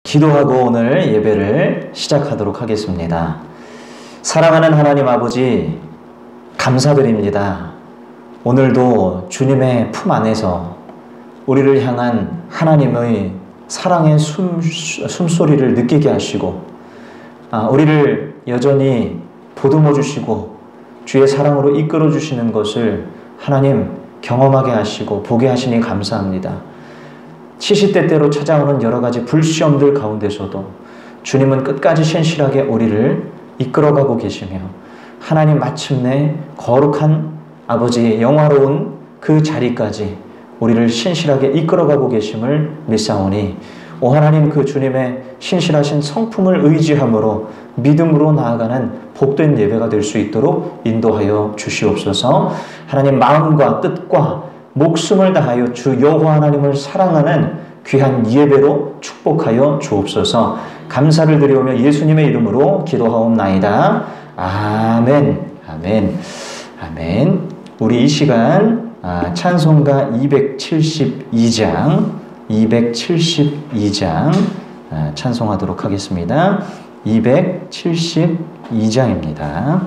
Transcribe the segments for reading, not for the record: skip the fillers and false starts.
기도하고 오늘 예배를 시작하도록 하겠습니다. 사랑하는 하나님 아버지, 감사드립니다. 오늘도 주님의 품 안에서 우리를 향한 하나님의 사랑의 숨소리를 느끼게 하시고, 우리를 여전히 보듬어 주시고 주의 사랑으로 이끌어 주시는 것을 하나님 경험하게 하시고 보게 하시니 감사합니다. 시시때때로 찾아오는 여러 가지 불시험들 가운데서도 주님은 끝까지 신실하게 우리를 이끌어가고 계시며, 하나님 마침내 거룩한 아버지의 영화로운 그 자리까지 우리를 신실하게 이끌어가고 계심을 믿사오니, 오 하나님, 그 주님의 신실하신 성품을 의지함으로 믿음으로 나아가는 복된 예배가 될 수 있도록 인도하여 주시옵소서. 하나님, 마음과 뜻과 목숨을 다하여 주 여호와 하나님을 사랑하는 귀한 예배로 축복하여 주옵소서. 감사를 드리오며 예수님의 이름으로 기도하옵나이다. 아멘. 아멘. 아멘. 우리 이 시간 찬송가 272장 찬송하도록 하겠습니다. 272장입니다.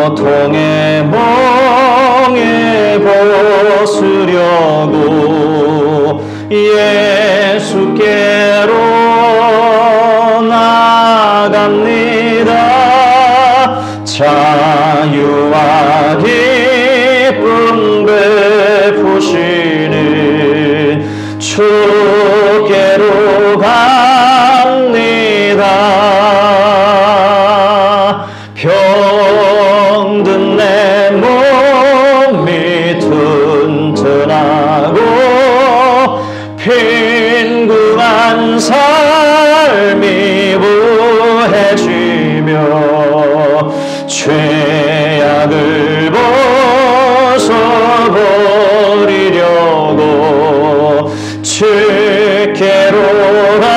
고통의 멍에 벗으려고 예수께로 나갑니다. 자유와 기쁨 베푸시는 주께로 갑니다. 병든 내 몸이 튼튼하고 빈궁한 삶이 부해지며 죄악을 벗어버리려고 주께로 갑니다.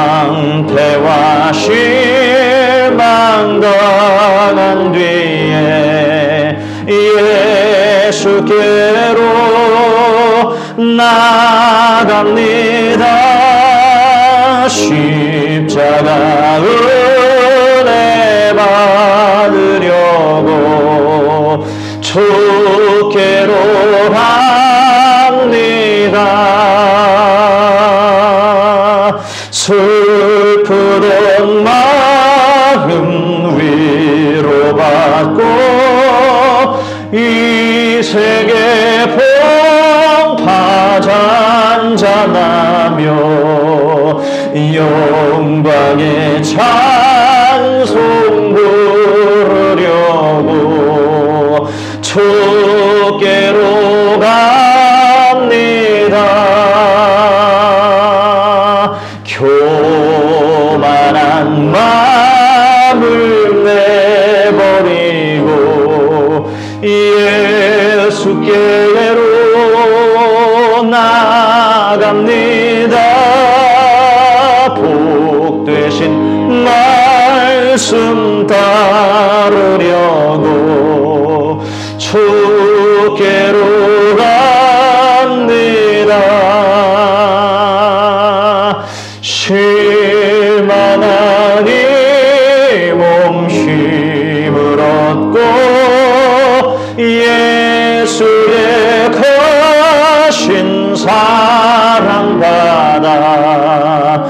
낭패와 실망 당한 뒤에 예수께로 나갑니다. 십자가 은혜 받으려고 주께로 갑니다. 슬프던 마음 위로받고 이 세계 풍파 잔잔하며 영광의 찬송 부르려고 주께로 갑니다. 교만한 마음을 내버리고 예수께로 나갑니다. 복되신 말씀 따르려고 주께로 갑니다. 실만한 이 몸 힘을 얻고 예수의 거신 사랑 받아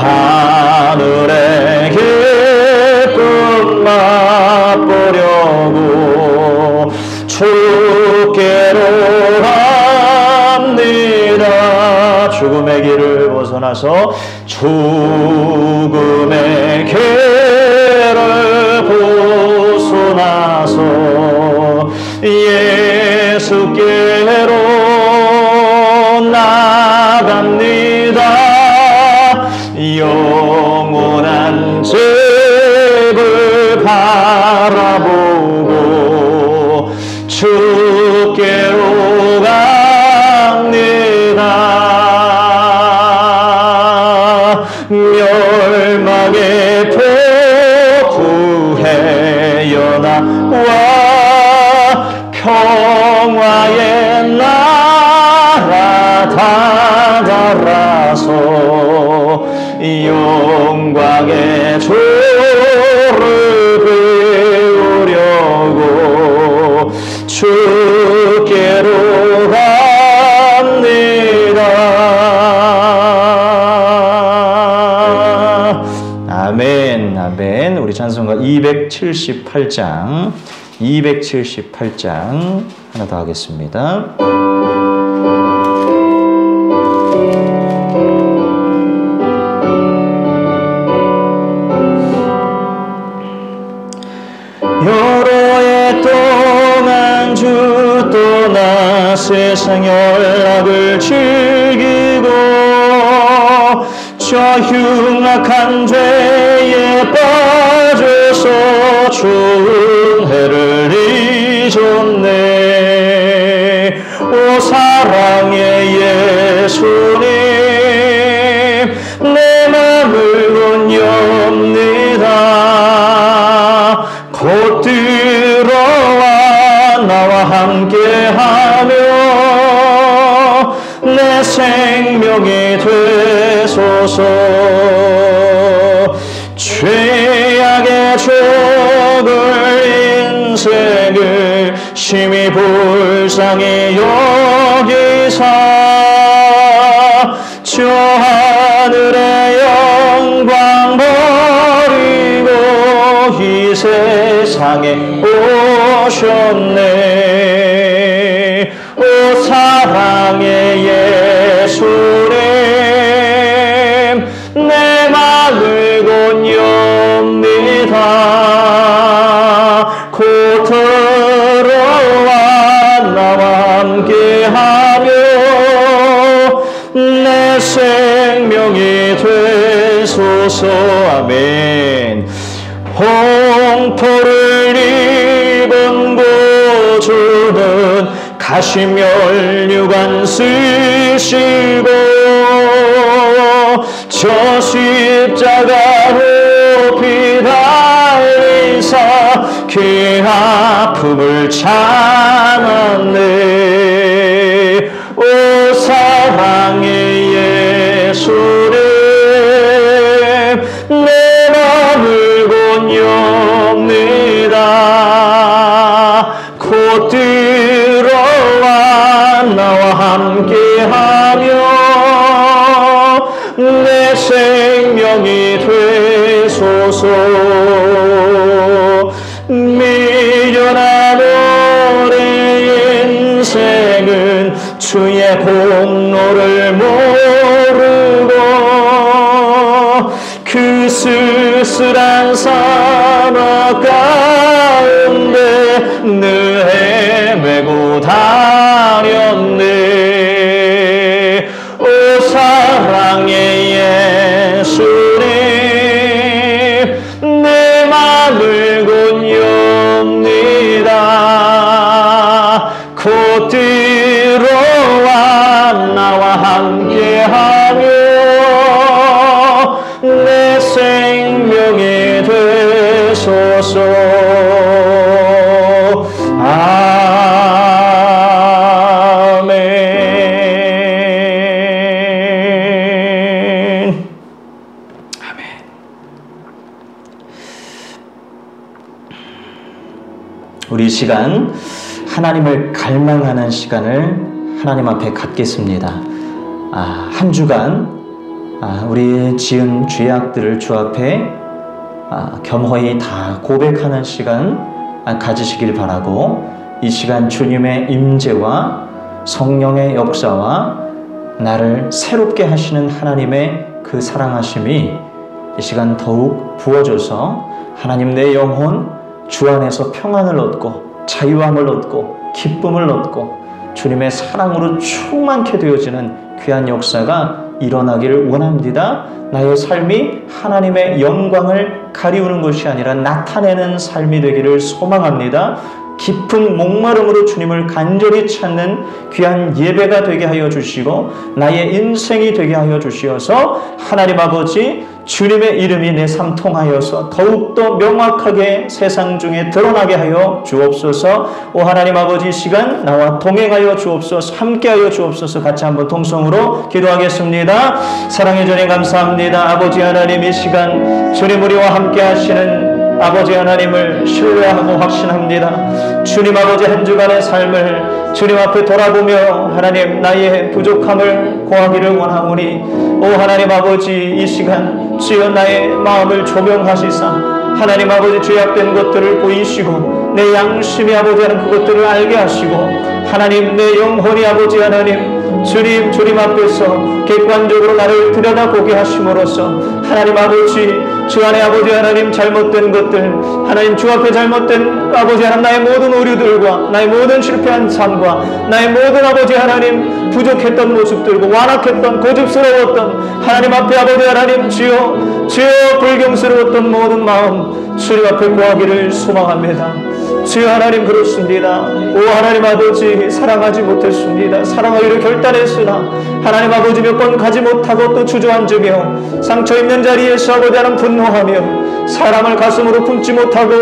하늘의 기쁨 맛보려고 주께로 갑니다. 죽음의 길을 벗어나서 죽음의 길을 벗어나서 예수께로 나갑니다. 영원한 집을 바라보고 주께로 갑니다. 멸망의 폭풍에 연하와 평화의 나라 다다라서 영광의 조를 배우려고 주께로 갑니다. 아멘, 아멘. 우리 찬송가 278장 하나 더 하겠습니다. 여러 해 동안 주 떠나 세상 연락을 즐기고 저 흉악한 죄에 빠져서 좋은 해를 잊었네. 오 사랑의 예수님 내 맘을 온엽니다. 곧 들어와 나와 함께하며 내 생명이 되소서. 죄악의 적을 인생을 심히 불쌍히 여기사 저 하늘의 영광 버리고 이 세상에 오셨네. 오 사랑의 예수님 내 맘을 곧엽니다. 곧 들어와 나와 함께하며 내 생명이 되소서. 아멘. 홍포를 입은 구주는 가시면류관 쓰시고 저 십자가로 피 달리사 그 아픔을 참았네. 오 사랑의 예수님 내 맘을 곧엽니다. 곧 들어와 나와 함께하며 내 생명이 되소서. 미련한 우리 인생은 주의 공로를 모르고 그 쓸쓸한 사막 가운데 늘 헤매고 다녔네. 오 사랑의 예수님 내 맘을 곧엽니다. 곧 들어와 나와 함께하며 내 생명이 되소서. 아멘. 아멘. 우리 시간 하나님을 갈망하는 시간을 하나님 앞에 갖겠습니다. 한 주간 우리 지은 죄악들을 주 앞에 겸허히 다 고백하는 시간 가지시길 바라고, 이 시간 주님의 임재와 성령의 역사와 나를 새롭게 하시는 하나님의 그 사랑하심이 이 시간 더욱 부어져서 하나님 내 영혼 주 안에서 평안을 얻고 자유함을 얻고 기쁨을 얻고 주님의 사랑으로 충만케 되어지는 귀한 역사가 일어나기를 원합니다. 나의 삶이 하나님의 영광을 가리우는 것이 아니라 나타내는 삶이 되기를 소망합니다. 깊은 목마름으로 주님을 간절히 찾는 귀한 예배가 되게 하여 주시고 나의 인생이 되게 하여 주시어서 하나님 아버지 주님의 이름이 내 삶 통하여서 더욱더 명확하게 세상 중에 드러나게 하여 주옵소서. 오 하나님 아버지 시간 나와 동행하여 주옵소서. 함께하여 주옵소서. 같이 한번 통성으로 기도하겠습니다. 사랑의 주님 감사합니다. 아버지 하나님 이 시간 주님 우리와 함께 하시는 아버지 하나님을 신뢰하고 확신합니다. 주님 아버지 한 주간의 삶을 주님 앞에 돌아보며 하나님 나의 부족함을 고하기를 원하오니 오 하나님 아버지 이 시간 주여 나의 마음을 조명하시사 하나님 아버지 죄악된 것들을 보이시고 내 양심이 아버지 하는 그것들을 알게 하시고 하나님 내 영혼이 아버지 하나님 주님 앞에서 객관적으로 나를 들여다보게 하심으로써 하나님 아버지 주 안에 아버지 하나님 잘못된 것들 하나님 주 앞에 잘못된 아버지 하나님 나의 모든 오류들과 나의 모든 실패한 삶과 나의 모든 아버지 하나님 부족했던 모습들과 완악했던 고집스러웠던 하나님 앞에 아버지 하나님 주여 불경스러웠던 모든 마음 주님 앞에 고하기를 소망합니다. 주여 하나님 그렇습니다. 오 하나님 아버지 사랑하지 못했습니다. 사랑하기로 결단했으나 하나님 아버지 몇 번 가지 못하고 또 주저앉으며 상처 있는 자리에서 아버지 하나님 분노하며 사람을 가슴으로 품지 못하고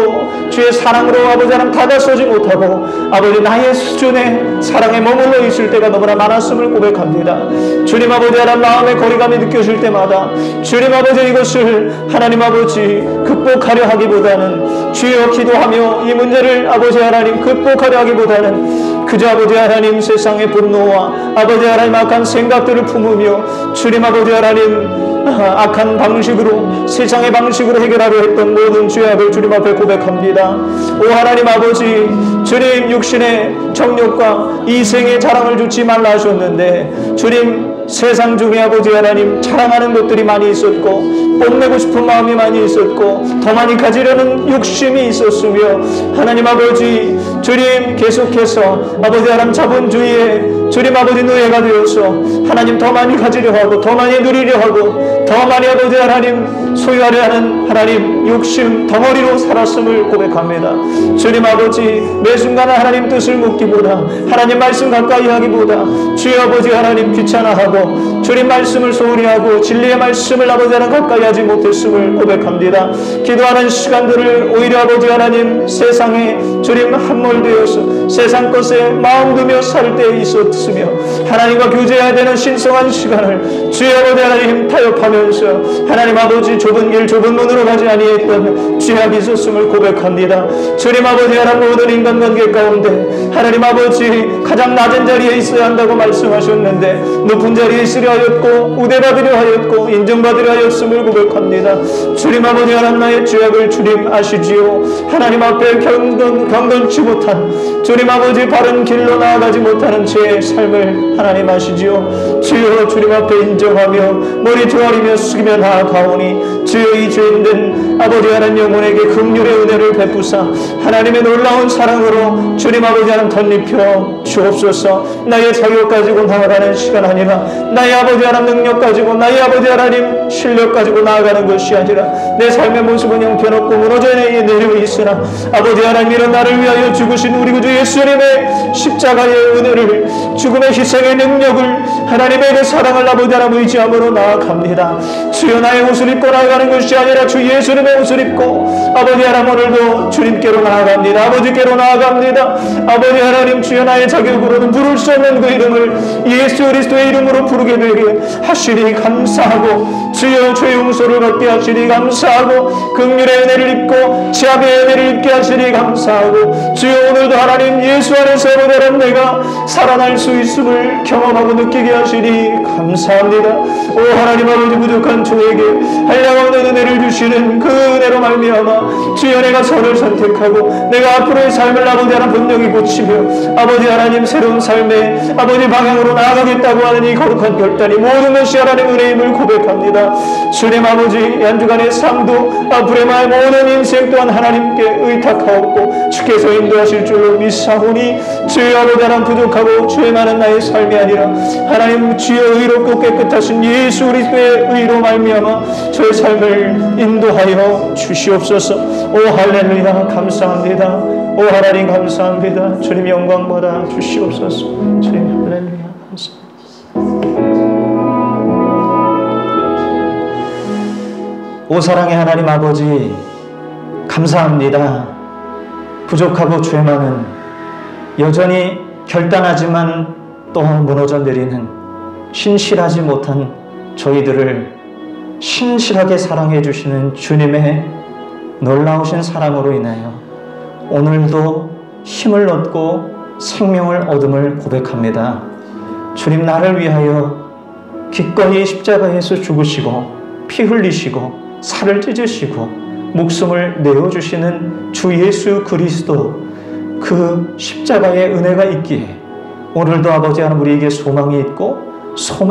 주의 사랑으로 아버지 하나님 다가서지 못하고 아버지 나의 수준의 사랑에 머물러 있을 때가 너무나 많았음을 고백합니다. 주님 아버지 하나님 마음의 거리감이 느껴질 때마다 주님 아버지 이것을 하나님 아버지 극복하려 하기보다는 주여 기도하며 이 문제를 아버지 하나님 극복하려 하기보다는 그저 아버지 하나님 세상의 분노와 아버지 하나님 악한 생각들을 품으며 주님 아버지 하나님 악한 방식으로 세상의 방식으로 해결하려 했던 모든 죄악을 주님 앞에 고백합니다. 오 하나님 아버지 주님 육신의 정욕과 이생의 자랑을 주지 말라 하셨는데 주님 세상 중에 아버지 하나님 자랑하는 것들이 많이 있었고 뽐내고 싶은 마음이 많이 있었고 더 많이 가지려는 욕심이 있었으며 하나님 아버지 주님 계속해서 아버지 하나님 자본주의에 주님 아버지 노예가 되어서 하나님 더 많이 가지려 하고 더 많이 누리려 하고 더 많이 아버지 하나님 소유하려 하는 하나님 욕심 덩어리로 살았음을 고백합니다. 주님 아버지 매 순간 하나님 뜻을 묻기보다 하나님 말씀 가까이 하기보다 주여 아버지 하나님 귀찮아하고 주님 말씀을 소홀히 하고 진리의 말씀을 아버지 하나님 가까이 하지 못했음을 고백합니다. 기도하는 시간들을 오히려 아버지 하나님 세상에 주님 함몰되어서 세상 것에 마음 두며 살 때 있었으며 하나님과 교제해야 되는 신성한 시간을 주여 아버지 하나님 타협하면서 하나님 아버지 좁은 길 좁은 문으로 가지 아니했던 죄악이 있었음을 고백합니다. 주님 아버지 하나님 모든 인간관계 가운데 하나님 아버지 가장 낮은 자리에 있어야 한다고 말씀하셨는데 높은 자리에 있으려 하였고 우대받으려 하였고 인정받으려 하였음을 고백합니다. 주님 아버지 하나님 나의 죄악을 주님 아시지요. 하나님 앞에 경건치 못한 주님 아버지 바른 길로 나아가지 못하는 제 삶을 하나님 아시지요. 주여 주님 앞에 인정하며 머리 조아리며 숙이며 나아가오니 주여 이 죄인된 아버지 하나님 영혼에게 긍휼의 은혜를 베푸사 하나님의 놀라운 사랑으로 주님 아버지 하나님 덧입혀 주옵소서. 나의 자격 가지고 나아가는 시간 아니라 나의 아버지 하나님 능력 가지고 나의 아버지 하나님 실력 가지고 나아가는 것이 아니라 내 삶의 모습은 형편없고 무너져 내려 있으나 아버지 하나님 이런 나를 위하여 죽으신 우리 구주 예수님의 십자가의 은혜를 죽음의 희생의 능력을 하나님의 그 사랑을 아버지 하나님 의지함으로 나아갑니다. 주여 나의 옷을 입고 나아가는 것이 아니라 주 예수님의 옷을 입고 아버지 하나님 오늘도 주님께로 나아갑니다. 아버지께로 나아갑니다. 아버지 하나님 주여 나의 자격으로는 부를 수 없는 그 이름을 예수 그리스도의 이름으로 부르게 되게 하시니 감사하고 주여 죄 용서를 받게 하시니 감사하고 긍휼의 은혜를 입고 지압의 은혜를 입게 하시니 감사하고 주여 오늘도 하나님 예수 안에서 아버지 하나님 내가 살아날 수 있음을 경험하고 느끼게 하시니 감사합니다. 오 하나님 아버지 부족한 종에게 한량없는 은혜를 주시는 그 은혜로 말미암아 주여 내가 선을 선택하고 내가 앞으로의 삶을 아버지 하나님 분명히 고치며 아버지 하나님 새로운 삶의 아버지 방향으로 나아가겠다고 하는 이 거룩한 결단이 모든 것이 하나님 은혜임을 고백합니다. 주님 아버지 한 주간의 삶도 앞으로의 모든 인생 또한 하나님께 의탁하옵고 주께서 인도하실 줄로 믿사오니 주여 아버지 하나님 부족하고 죄 많은 나의 삶이 아니라 하나님 주여 의롭고 깨끗하신 예수 그리스도의 의로 말미암아 저의 삶을 인도하여 주시옵소서. 오 할렐루야 감사합니다. 오 하나님 감사합니다. 주님 영광 받아 주시옵소서. 주님 할렐루야 감사합니다. 오 사랑의 하나님 아버지 감사합니다. 부족하고 죄 많은 여전히 결단하지만 또 무너져 내리는 신실하지 못한 저희들을 신실하게 사랑해 주시는 주님의 놀라우신 사랑으로 인하여 오늘도 힘을 얻고 생명을 얻음을 고백합니다. 주님 나를 위하여 기꺼이 십자가에서 죽으시고 피 흘리시고 살을 찢으시고 목숨을 내어주시는 주 예수 그리스도 그 십자가의 은혜가 있기에 오늘도 아버지 하나님 우리에게 소망이 있고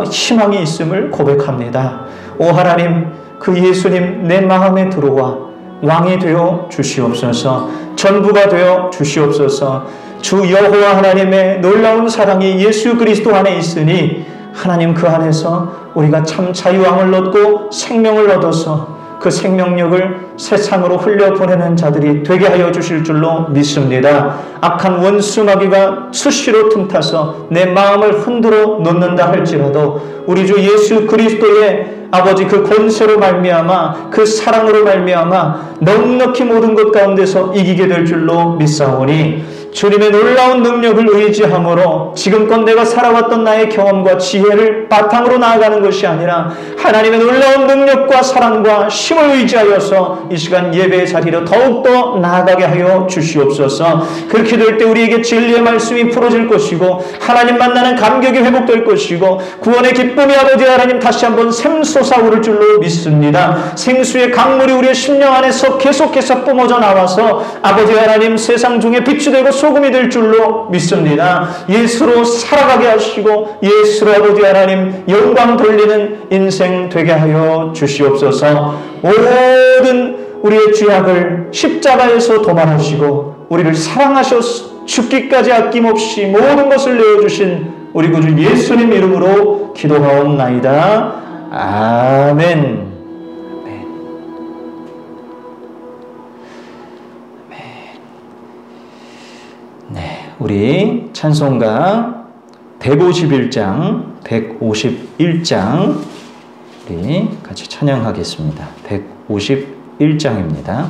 희망이 있음을 고백합니다. 오 하나님 그 예수님 내 마음에 들어와 왕이 되어 주시옵소서. 전부가 되어 주시옵소서. 주 여호와 하나님의 놀라운 사랑이 예수 그리스도 안에 있으니 하나님 그 안에서 우리가 참 자유함을 얻고 생명을 얻어서 그 생명력을 세상으로 흘려보내는 자들이 되게 하여 주실 줄로 믿습니다. 악한 원수 마귀가 수시로 틈타서 내 마음을 흔들어 놓는다 할지라도 우리 주 예수 그리스도의 아버지 그 권세로 말미암아 그 사랑으로 말미암아 넉넉히 모든 것 가운데서 이기게 될 줄로 믿사오니 주님의 놀라운 능력을 의지함으로 지금껏 내가 살아왔던 나의 경험과 지혜를 바탕으로 나아가는 것이 아니라 하나님의 놀라운 능력과 사랑과 힘을 의지하여서 이 시간 예배의 자리로 더욱더 나아가게 하여 주시옵소서. 그렇게 될 때 우리에게 진리의 말씀이 풀어질 것이고 하나님 만나는 감격이 회복될 것이고 구원의 기쁨이 아버지 하나님 다시 한번 샘솟아오를 줄로 믿습니다. 생수의 강물이 우리의 심령 안에서 계속해서 뿜어져 나와서 아버지 하나님 세상 중에 빛이 되고 소금이 될 줄로 믿습니다. 예수로 살아가게 하시고 예수로 아버지 하나님 영광 돌리는 인생 되게 하여 주시옵소서. 모든 우리의 죄악을 십자가에서 도말하시고 우리를 사랑하셔서 죽기까지 아낌없이 모든 것을 내어주신 우리 구주 예수님 이름으로 기도하옵나이다. 아멘. 우리 찬송가 151장 우리 같이 찬양하겠습니다. 151장입니다.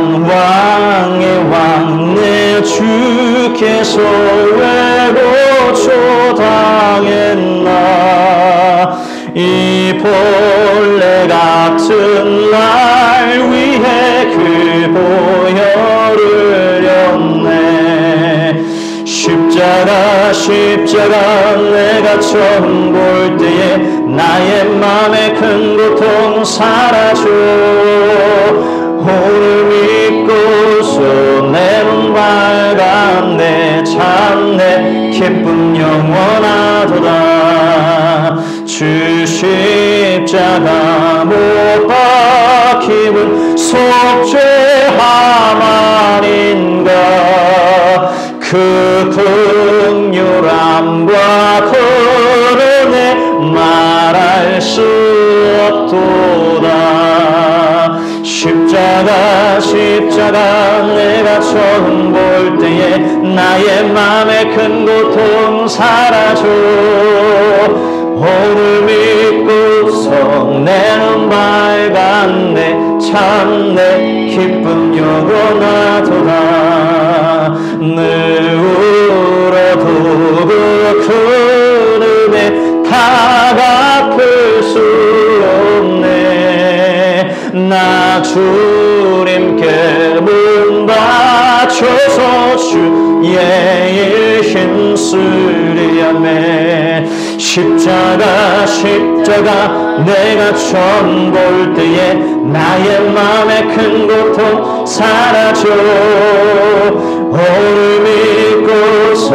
만왕의 왕 내 주께서 왜고 초당했나 이 본래 같은 날 위해 그 보혈을 렸네. 십자가 내가 처음 볼 때에 나의 맘에 큰 고통 사라져 오늘 믿고서 내 눈 밝았네. 참내 기쁨 영원하도다. 주 십자가 못 박힘은 속죄함 아닌가. 그 긍휼함과 그 은혜 말할 수 없도다. 십자가 내가 처음 볼 때에 나의 맘에 큰 고통 사라져 오늘 믿고서 내 눈 밝았네. 참내 기쁨 영원하도다. 늘 울어도 그 은혜 다 갚을 수 없네. 나 주님께 문 바쳐서 주의 일 힘쓰리야매. 십자가 내가 처음 볼 때에 나의 맘에 큰 고통 사라져 오늘 믿고서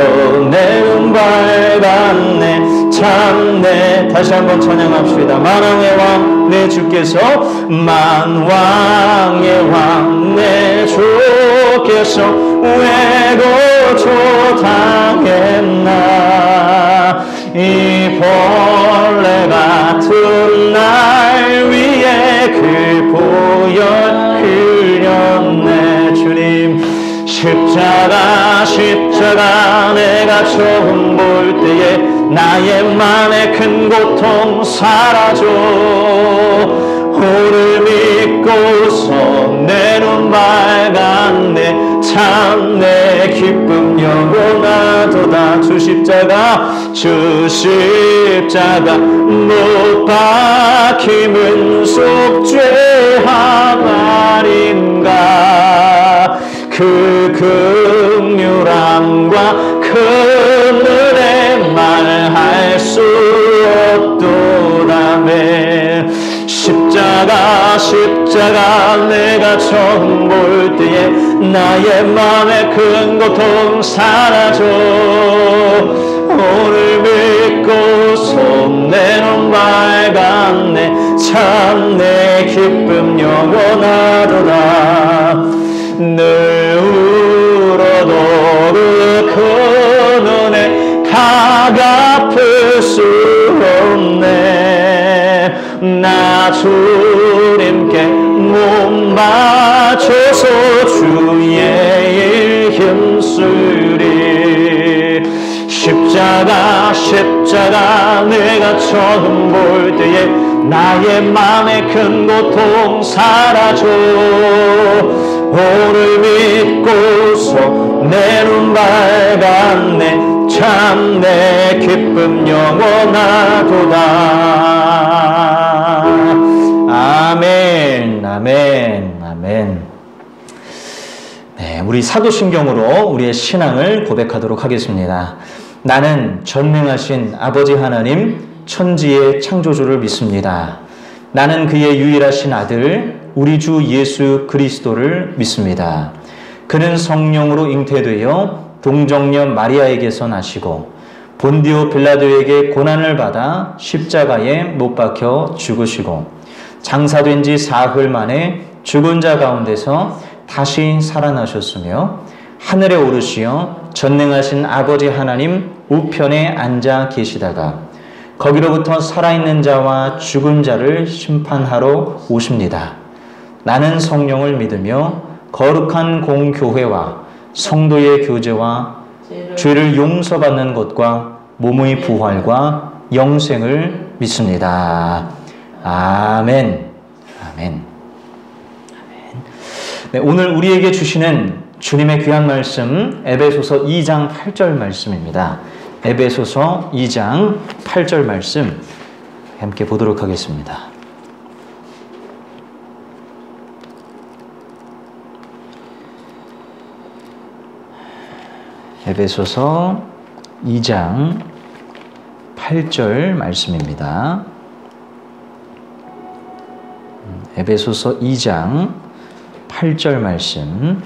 내 눈 밝았네. 참네. 다시 한번 찬양합시다. 만왕의 왕 내 주께서, 만왕의 왕 내 주께서 왜 고초당했나. 이 벌레 같은 날 위에 그 보혈 흘렸네. 주님 십자가 내가 처음 볼 때에 나의 맘의 큰 고통 사라져. 오늘 믿고서 내 눈 밝았네. 참 내 기쁨 영원하도다. 주 십자가 못 박힘은 속죄 항아린가. 그 긍휼함과 큰 은혜 말할 수 없도다매. 십자가 내가 처음 볼 때에 나의 맘의 큰 고통 사라져. 오늘 믿고서 내 눈 밝았네. 참 내 기쁨 영원하도다. 늘 울어도 그 큰 은혜 다 갚을 수 없네. 나 주님께 몸 바쳐서 주의 일 힘쓰리. 십자가 내가 처음 볼 때에 나의 맘의 큰 고통 사라져. 오늘 믿고서 내 눈 밝았네. 참 내 기쁨 영원하도다. 아멘, 아멘, 아멘. 네, 우리 사도신경으로 우리의 신앙을 고백하도록 하겠습니다. 나는 전능하신 아버지 하나님, 천지의 창조주를 믿습니다. 나는 그의 유일하신 아들 우리 주 예수 그리스도를 믿습니다. 그는 성령으로 잉태되어 동정녀 마리아에게서 나시고 본디오 빌라도에게 고난을 받아 십자가에 못 박혀 죽으시고 장사된 지 사흘 만에 죽은 자 가운데서 다시 살아나셨으며 하늘에 오르시어 전능하신 아버지 하나님 우편에 앉아 계시다가 거기로부터 살아있는 자와 죽은 자를 심판하러 오십니다. 나는 성령을 믿으며 거룩한 공교회와 성도의 교제와 죄를 용서받는 것과 몸의 부활과 영생을 믿습니다. 아멘. 아멘. 네, 오늘 우리에게 주시는 주님의 귀한 말씀 에베소서 2장 8절 말씀입니다. 에베소서 2장 8절 말씀 함께 보도록 하겠습니다. 에베소서 2장 8절 말씀입니다. 에베소서 2장 8절 말씀.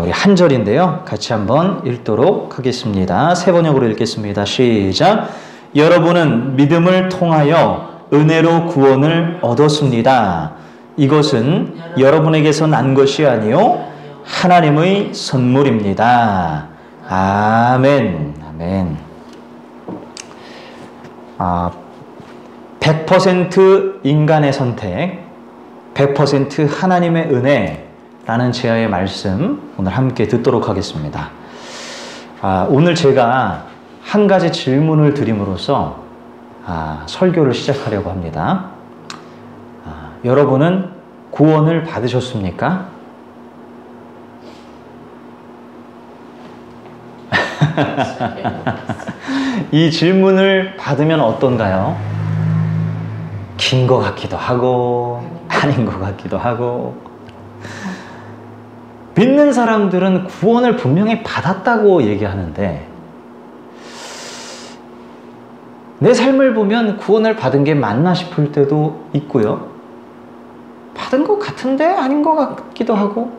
우리 한 절인데요. 같이 한번 읽도록 하겠습니다. 세 번역으로 읽겠습니다. 시작. 여러분은 믿음을 통하여 은혜로 구원을 얻었습니다. 이것은 여러분에게서 난 것이 아니요 하나님의 선물입니다. 아멘. 아멘. 100% 인간의 선택, 100% 하나님의 은혜라는 제아의 말씀 오늘 함께 듣도록 하겠습니다. 오늘 제가 한 가지 질문을 드림으로써 설교를 시작하려고 합니다. 여러분은 구원을 받으셨습니까? 이 질문을 받으면 어떤가요? 긴 것 같기도 하고 아닌 것 같기도 하고. 믿는 사람들은 구원을 분명히 받았다고 얘기하는데 내 삶을 보면 구원을 받은 게 맞나 싶을 때도 있고요. 받은 것 같은데 아닌 것 같기도 하고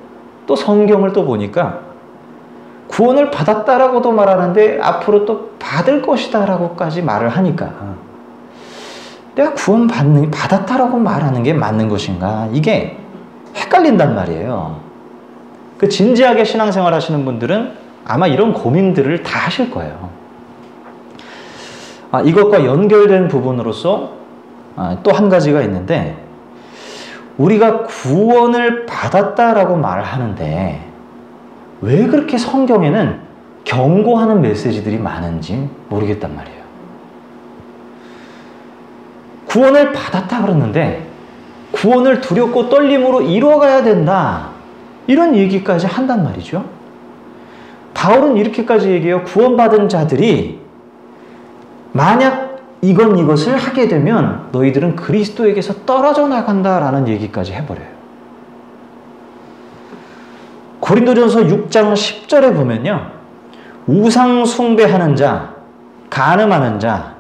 또 성경을 또 보니까 구원을 받았다라고도 말하는데 앞으로 또 받을 것이다라고까지 말을 하니까 내가 받았다라고 말하는 게 맞는 것인가? 이게 헷갈린단 말이에요. 그 진지하게 신앙생활 하시는 분들은 아마 이런 고민들을 다 하실 거예요. 이것과 연결된 부분으로서 또 한 가지가 있는데, 우리가 구원을 받았다라고 말하는데 왜 그렇게 성경에는 경고하는 메시지들이 많은지 모르겠단 말이에요. 구원을 받았다 그러는데 구원을 두렵고 떨림으로 이루어가야 된다, 이런 얘기까지 한단 말이죠. 바울은 이렇게까지 얘기해요. 구원받은 자들이 만약 이것을 하게 되면 너희들은 그리스도에게서 떨어져 나간다라는 얘기까지 해버려요. 고린도전서 6장 10절에 보면요, 우상 숭배하는 자, 간음하는 자,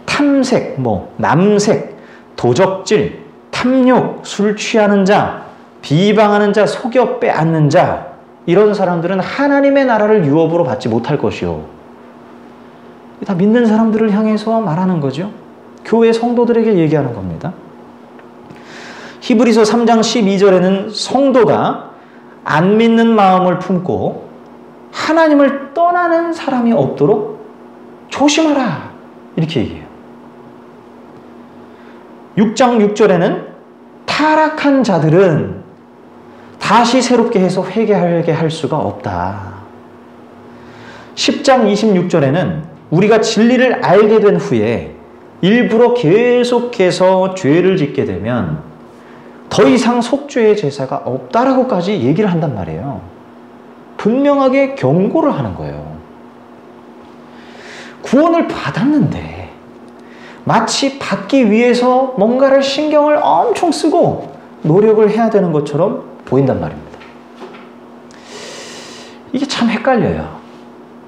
탐색, 남색, 도적질, 탐욕, 술 취하는 자, 비방하는 자, 속여 빼앗는 자, 이런 사람들은 하나님의 나라를 유업으로 받지 못할 것이요. 다 믿는 사람들을 향해서 말하는 거죠. 교회 성도들에게 얘기하는 겁니다. 히브리서 3장 12절에는 성도가 안 믿는 마음을 품고 하나님을 떠나는 사람이 없도록 조심하라, 이렇게 얘기해요. 6장 6절에는 타락한 자들은 다시 새롭게 해서 회개하게 할 수가 없다. 10장 26절에는 우리가 진리를 알게 된 후에 일부러 계속해서 죄를 짓게 되면 더 이상 속죄의 제사가 없다라고까지 얘기를 한단 말이에요. 분명하게 경고를 하는 거예요. 구원을 받았는데 마치 받기 위해서 뭔가를 신경을 엄청 쓰고 노력을 해야 되는 것처럼 보인단 말입니다. 이게 참 헷갈려요.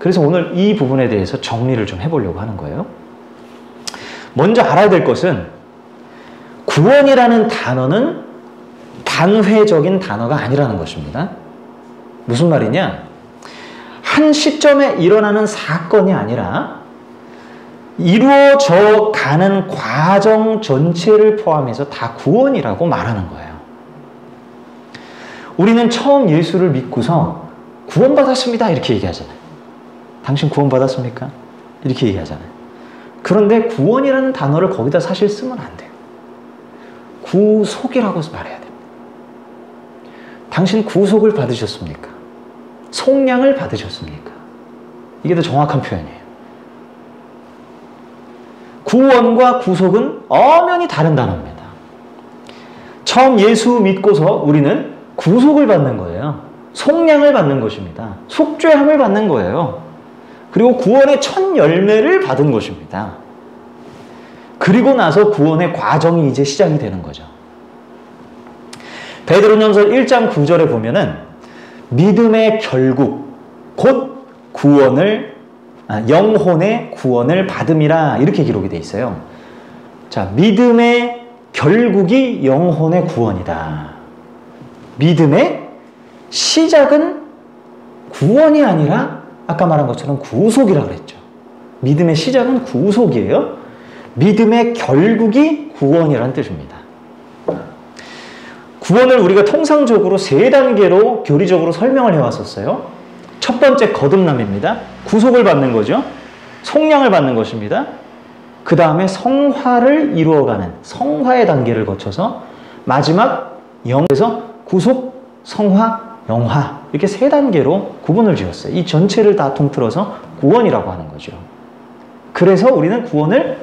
그래서 오늘 이 부분에 대해서 정리를 좀 해보려고 하는 거예요. 먼저 알아야 될 것은 구원이라는 단어는 단회적인 단어가 아니라는 것입니다. 무슨 말이냐? 한 시점에 일어나는 사건이 아니라 이루어져 가는 과정 전체를 포함해서 다 구원이라고 말하는 거예요. 우리는 처음 예수를 믿고서 구원받았습니다, 이렇게 얘기하잖아요. 당신 구원받았습니까? 이렇게 얘기하잖아요. 그런데 구원이라는 단어를 거기다 사실 쓰면 안 돼요. 구속이라고 말해야 됩니다. 당신 구속을 받으셨습니까? 속량을 받으셨습니까? 이게 더 정확한 표현이에요. 구원과 구속은 엄연히 다른 단어입니다. 처음 예수 믿고서 우리는 구속을 받는 거예요. 속량을 받는 것입니다. 속죄함을 받는 거예요. 그리고 구원의 첫 열매를 받은 것입니다. 그리고 나서 구원의 과정이 이제 시작이 되는 거죠. 베드로전서 1장 9절에 보면은 믿음의 결국 곧 구원을 영혼의 구원을 받음이라, 이렇게 기록이 되어 있어요. 자, 믿음의 결국이 영혼의 구원이다. 믿음의 시작은 구원이 아니라 아까 말한 것처럼 구속이라고 그랬죠. 믿음의 시작은 구속이에요. 믿음의 결국이 구원이라는 뜻입니다. 구원을 우리가 통상적으로 세 단계로 교리적으로 설명을 해왔었어요. 첫 번째 거듭남입니다. 구속을 받는 거죠. 속량을 받는 것입니다. 그 다음에 성화를 이루어가는 성화의 단계를 거쳐서 마지막 영에서 구속, 성화, 영화, 이렇게 세 단계로 구분을 지었어요. 이 전체를 다 통틀어서 구원이라고 하는 거죠. 그래서 우리는 구원을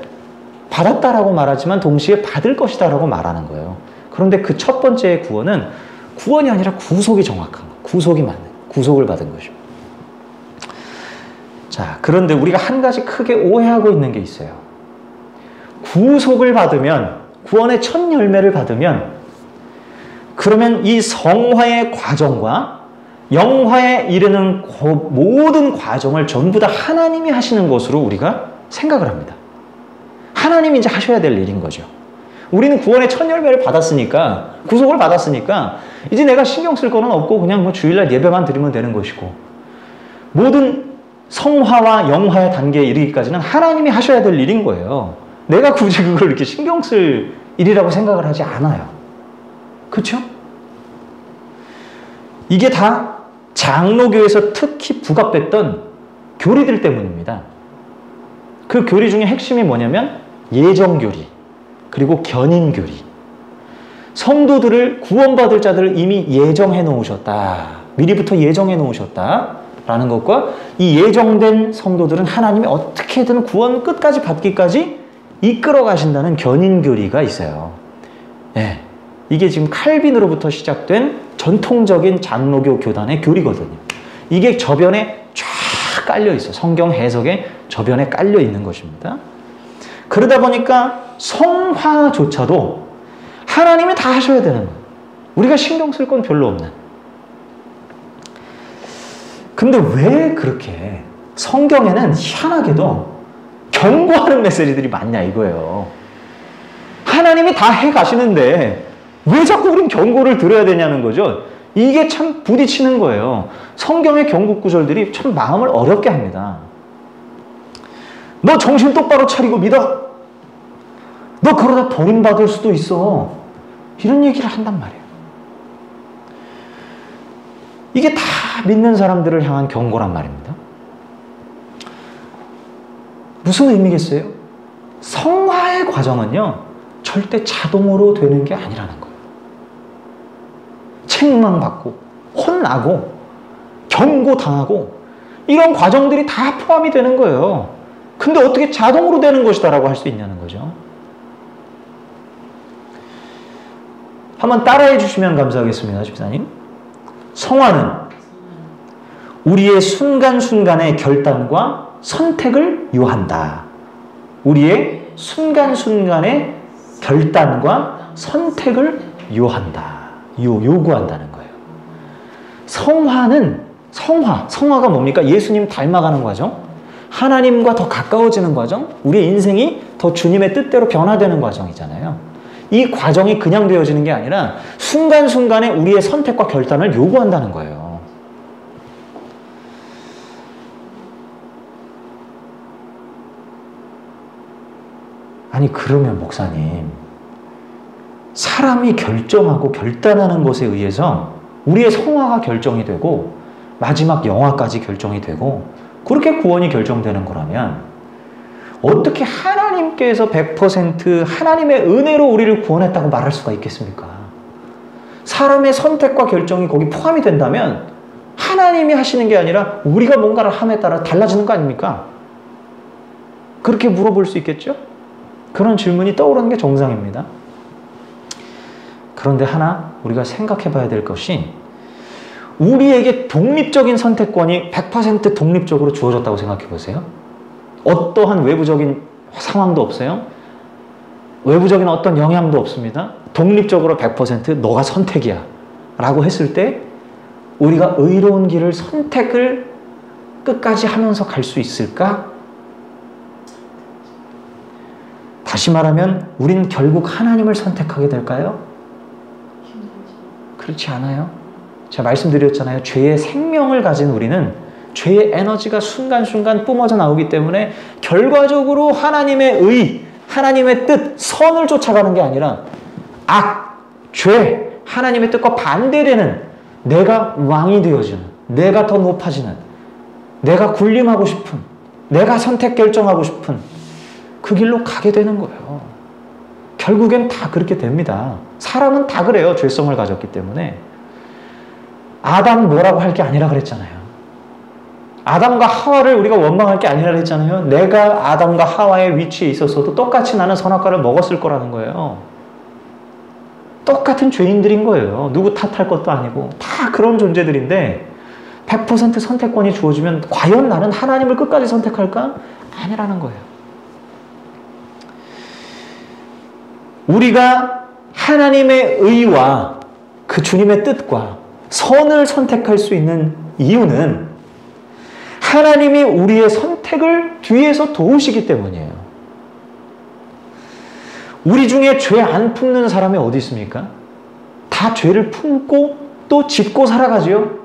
받았다라고 말하지만 동시에 받을 것이다라고 말하는 거예요. 그런데 그 첫 번째의 구원은 구원이 아니라 구속이 정확한 거예요. 구속이 맞는, 구속을 받은 것입니다. 자, 그런데 우리가 한 가지 크게 오해하고 있는 게 있어요. 구속을 받으면, 구원의 첫 열매를 받으면, 그러면 이 성화의 과정과 영화에 이르는 모든 과정을 전부 다 하나님이 하시는 것으로 우리가 생각을 합니다. 하나님이 이제 하셔야 될 일인 거죠. 우리는 구원의 첫 열매를 받았으니까, 구속을 받았으니까 이제 내가 신경 쓸 거는 없고 그냥 주일날 예배만 드리면 되는 것이고, 모든 성화와 영화의 단계에 이르기까지는 하나님이 하셔야 될 일인 거예요. 내가 굳이 그걸 이렇게 신경 쓸 일이라고 생각을 하지 않아요. 그렇죠? 이게 다 장로교에서 특히 부각됐던 교리들 때문입니다. 그 교리 중에 핵심이 뭐냐면 예정교리, 그리고 견인교리. 성도들을 구원받을 자들을 이미 예정해 놓으셨다. 미리부터 예정해 놓으셨다. 라는 것과 이 예정된 성도들은 하나님이 어떻게든 구원 끝까지 받기까지 이끌어 가신다는 견인교리가 있어요. 예, 이게 지금 칼빈으로부터 시작된 전통적인 장로교 교단의 교리거든요. 이게 저변에 쫙 깔려 있어요. 성경 해석에 저변에 깔려 있는 것입니다. 그러다 보니까 성화조차도 하나님이 다 하셔야 되는 거예요. 우리가 신경 쓸 건 별로 없는. 근데 왜 그렇게 성경에는 희한하게도 경고하는 메시지들이 많냐 이거예요. 하나님이 다 해가시는데 왜 자꾸 우린 경고를 들어야 되냐는 거죠. 이게 참 부딪히는 거예요. 성경의 경고 구절들이 참 마음을 어렵게 합니다. 너 정신 똑바로 차리고 믿어. 너 그러다 버림받을 수도 있어. 이런 얘기를 한단 말이에요. 이게 다 믿는 사람들을 향한 경고란 말입니다. 무슨 의미겠어요? 성화의 과정은요, 절대 자동으로 되는 게 아니라는 거예요. 책망받고, 혼나고, 경고당하고, 이런 과정들이 다 포함이 되는 거예요. 근데 어떻게 자동으로 되는 것이다라고 할 수 있냐는 거죠. 한번 따라해 주시면 감사하겠습니다, 집사님. 성화는 우리의 순간순간의 결단과 선택을 요한다. 우리의 순간순간의 결단과 선택을 요한다. 요구한다는 거예요. 성화가 뭡니까? 예수님 닮아가는 과정, 하나님과 더 가까워지는 과정, 우리의 인생이 더 주님의 뜻대로 변화되는 과정이잖아요. 이 과정이 그냥 되어지는 게 아니라 순간순간에 우리의 선택과 결단을 요구한다는 거예요. 아니 그러면 목사님, 사람이 결정하고 결단하는 것에 의해서 우리의 성화가 결정이 되고 마지막 영화까지 결정이 되고 그렇게 구원이 결정되는 거라면 어떻게 하나님께서 100% 하나님의 은혜로 우리를 구원했다고 말할 수가 있겠습니까? 사람의 선택과 결정이 거기 포함이 된다면 하나님이 하시는 게 아니라 우리가 뭔가를 함에 따라 달라지는 거 아닙니까? 그렇게 물어볼 수 있겠죠? 그런 질문이 떠오르는 게 정상입니다. 그런데 하나 우리가 생각해 봐야 될 것이 우리에게 독립적인 선택권이 100% 독립적으로 주어졌다고 생각해 보세요. 어떠한 외부적인 상황도 없어요. 외부적인 어떤 영향도 없습니다. 독립적으로 100% 너가 선택이야 라고 했을 때 우리가 의로운 길을 선택을 끝까지 하면서 갈 수 있을까? 다시 말하면 우리는 결국 하나님을 선택하게 될까요? 그렇지 않아요. 제가 말씀드렸잖아요. 죄의 생명을 가진 우리는 죄의 에너지가 순간순간 뿜어져 나오기 때문에 결과적으로 하나님의 의, 하나님의 뜻, 선을 쫓아가는 게 아니라 악, 죄, 하나님의 뜻과 반대되는 내가 왕이 되어지는, 내가 더 높아지는, 내가 군림하고 싶은, 내가 선택 결정하고 싶은 그 길로 가게 되는 거예요. 결국엔 다 그렇게 됩니다. 사람은 다 그래요. 죄성을 가졌기 때문에. 아담 뭐라고 할 게 아니라 그랬잖아요. 아담과 하와를 우리가 원망할 게 아니라 그랬잖아요. 내가 아담과 하와의 위치에 있었어도 똑같이 나는 선악과를 먹었을 거라는 거예요. 똑같은 죄인들인 거예요. 누구 탓할 것도 아니고 다 그런 존재들인데 100% 선택권이 주어지면 과연 나는 하나님을 끝까지 선택할까? 아니라는 거예요. 우리가 하나님의 의와 그 주님의 뜻과 선을 선택할 수 있는 이유는 하나님이 우리의 선택을 뒤에서 도우시기 때문이에요. 우리 중에 죄 안 품는 사람이 어디 있습니까? 다 죄를 품고 또 짓고 살아가지요.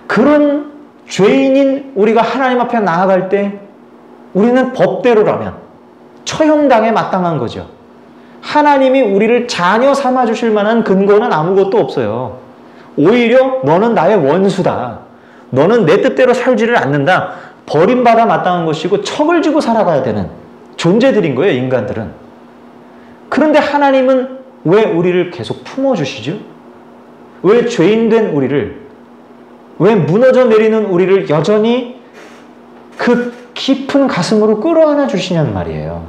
그런 죄인인 우리가 하나님 앞에 나아갈 때 우리는 법대로라면 처형당에 마땅한 거죠. 하나님이 우리를 자녀 삼아 주실 만한 근거는 아무것도 없어요. 오히려 너는 나의 원수다. 너는 내 뜻대로 살지를 않는다. 버림받아 마땅한 것이고 척을 지고 살아가야 되는 존재들인 거예요, 인간들은. 그런데 하나님은 왜 우리를 계속 품어주시죠? 왜 죄인된 우리를, 왜 무너져 내리는 우리를 여전히 그 깊은 가슴으로 끌어안아 주시냐는 말이에요.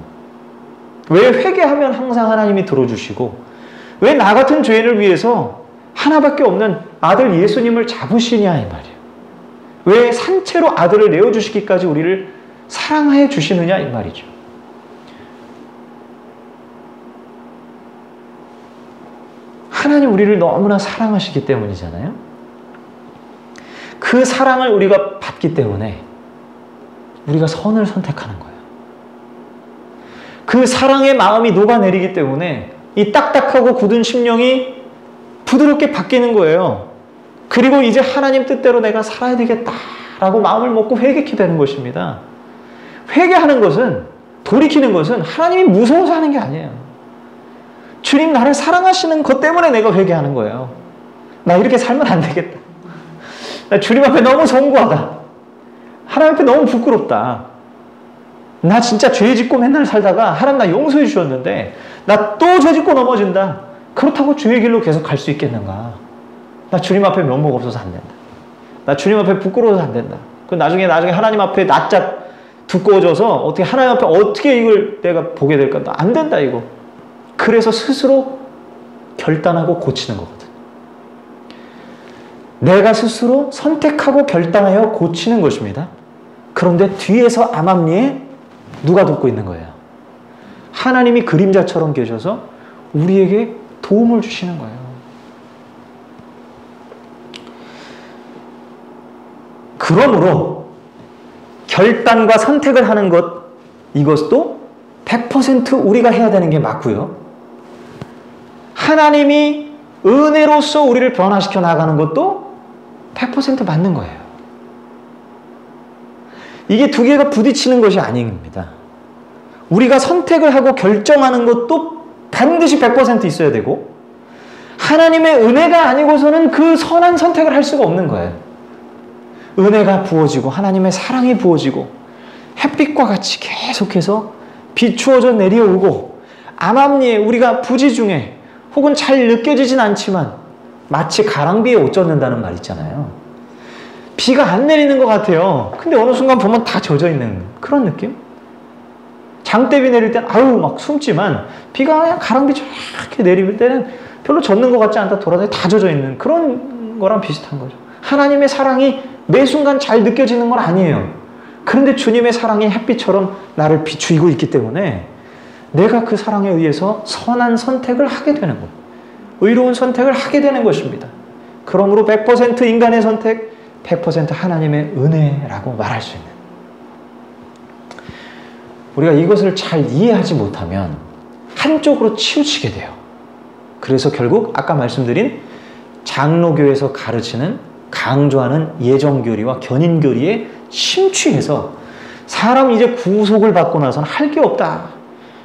왜 회개하면 항상 하나님이 들어주시고, 왜 나 같은 죄인을 위해서 하나밖에 없는 아들 예수님을 잡으시냐 이 말이에요. 왜 산채로 아들을 내어주시기까지 우리를 사랑해 주시느냐 이 말이죠. 하나님 우리를 너무나 사랑하시기 때문이잖아요. 그 사랑을 우리가 받기 때문에 우리가 선을 선택하는 거예요. 그 사랑의 마음이 녹아내리기 때문에 이 딱딱하고 굳은 심령이 부드럽게 바뀌는 거예요. 그리고 이제 하나님 뜻대로 내가 살아야 되겠다라고 마음을 먹고 회개케 되는 것입니다. 회개하는 것은, 돌이키는 것은 하나님이 무서워서 하는 게 아니에요. 주님 나를 사랑하시는 것 때문에 내가 회개하는 거예요. 나 이렇게 살면 안 되겠다. 나 주님 앞에 너무 성구하다. 하나님 앞에 너무 부끄럽다. 나 진짜 죄 짓고 맨날 살다가 하나님 나 용서해 주셨는데 나 또 죄 짓고 넘어진다. 그렇다고 주의 길로 계속 갈 수 있겠는가? 나 주님 앞에 면목 없어서 안 된다. 나 주님 앞에 부끄러워서 안 된다. 그 나중에 하나님 앞에 낯짝 두꺼워져서 어떻게 하나님 앞에 어떻게 이걸 내가 보게 될까? 안 된다 이거. 그래서 스스로 결단하고 고치는 거거든. 내가 스스로 선택하고 결단하여 고치는 것입니다. 그런데 뒤에서 암암리에 누가 돕고 있는 거예요? 하나님이 그림자처럼 계셔서 우리에게 도움을 주시는 거예요. 그러므로 결단과 선택을 하는 것, 이것도 100% 우리가 해야 되는 게 맞고요. 하나님이 은혜로서 우리를 변화시켜 나가는 것도 100% 맞는 거예요. 이게 두 개가 부딪히는 것이 아닙니다. 우리가 선택을 하고 결정하는 것도 반드시 100% 있어야 되고, 하나님의 은혜가 아니고서는 그 선한 선택을 할 수가 없는 거예요. 은혜가 부어지고 하나님의 사랑이 부어지고 햇빛과 같이 계속해서 비추어져 내려오고 암암리에 우리가 부지 중에 혹은 잘 느껴지진 않지만 마치 가랑비에 옷 젖는다는 말 있잖아요. 비가 안 내리는 것 같아요. 근데 어느 순간 보면 다 젖어 있는 그런 느낌? 장대비 내릴 땐 아유 막 숨지만 비가 그냥 가랑비 이렇게 내릴 때는 별로 젖는 것 같지 않다 돌아다니 다 젖어 있는 그런 거랑 비슷한 거죠. 하나님의 사랑이 매 순간 잘 느껴지는 건 아니에요. 그런데 주님의 사랑이 햇빛처럼 나를 비추이고 있기 때문에 내가 그 사랑에 의해서 선한 선택을 하게 되는 거예요. 의로운 선택을 하게 되는 것입니다. 그러므로 100% 인간의 선택, 100% 하나님의 은혜라고 말할 수 있는. 우리가 이것을 잘 이해하지 못하면 한쪽으로 치우치게 돼요. 그래서 결국 아까 말씀드린 장로교에서 가르치는 강조하는 예정교리와 견인교리에 심취해서 사람이 이제 구속을 받고 나서는 할 게 없다.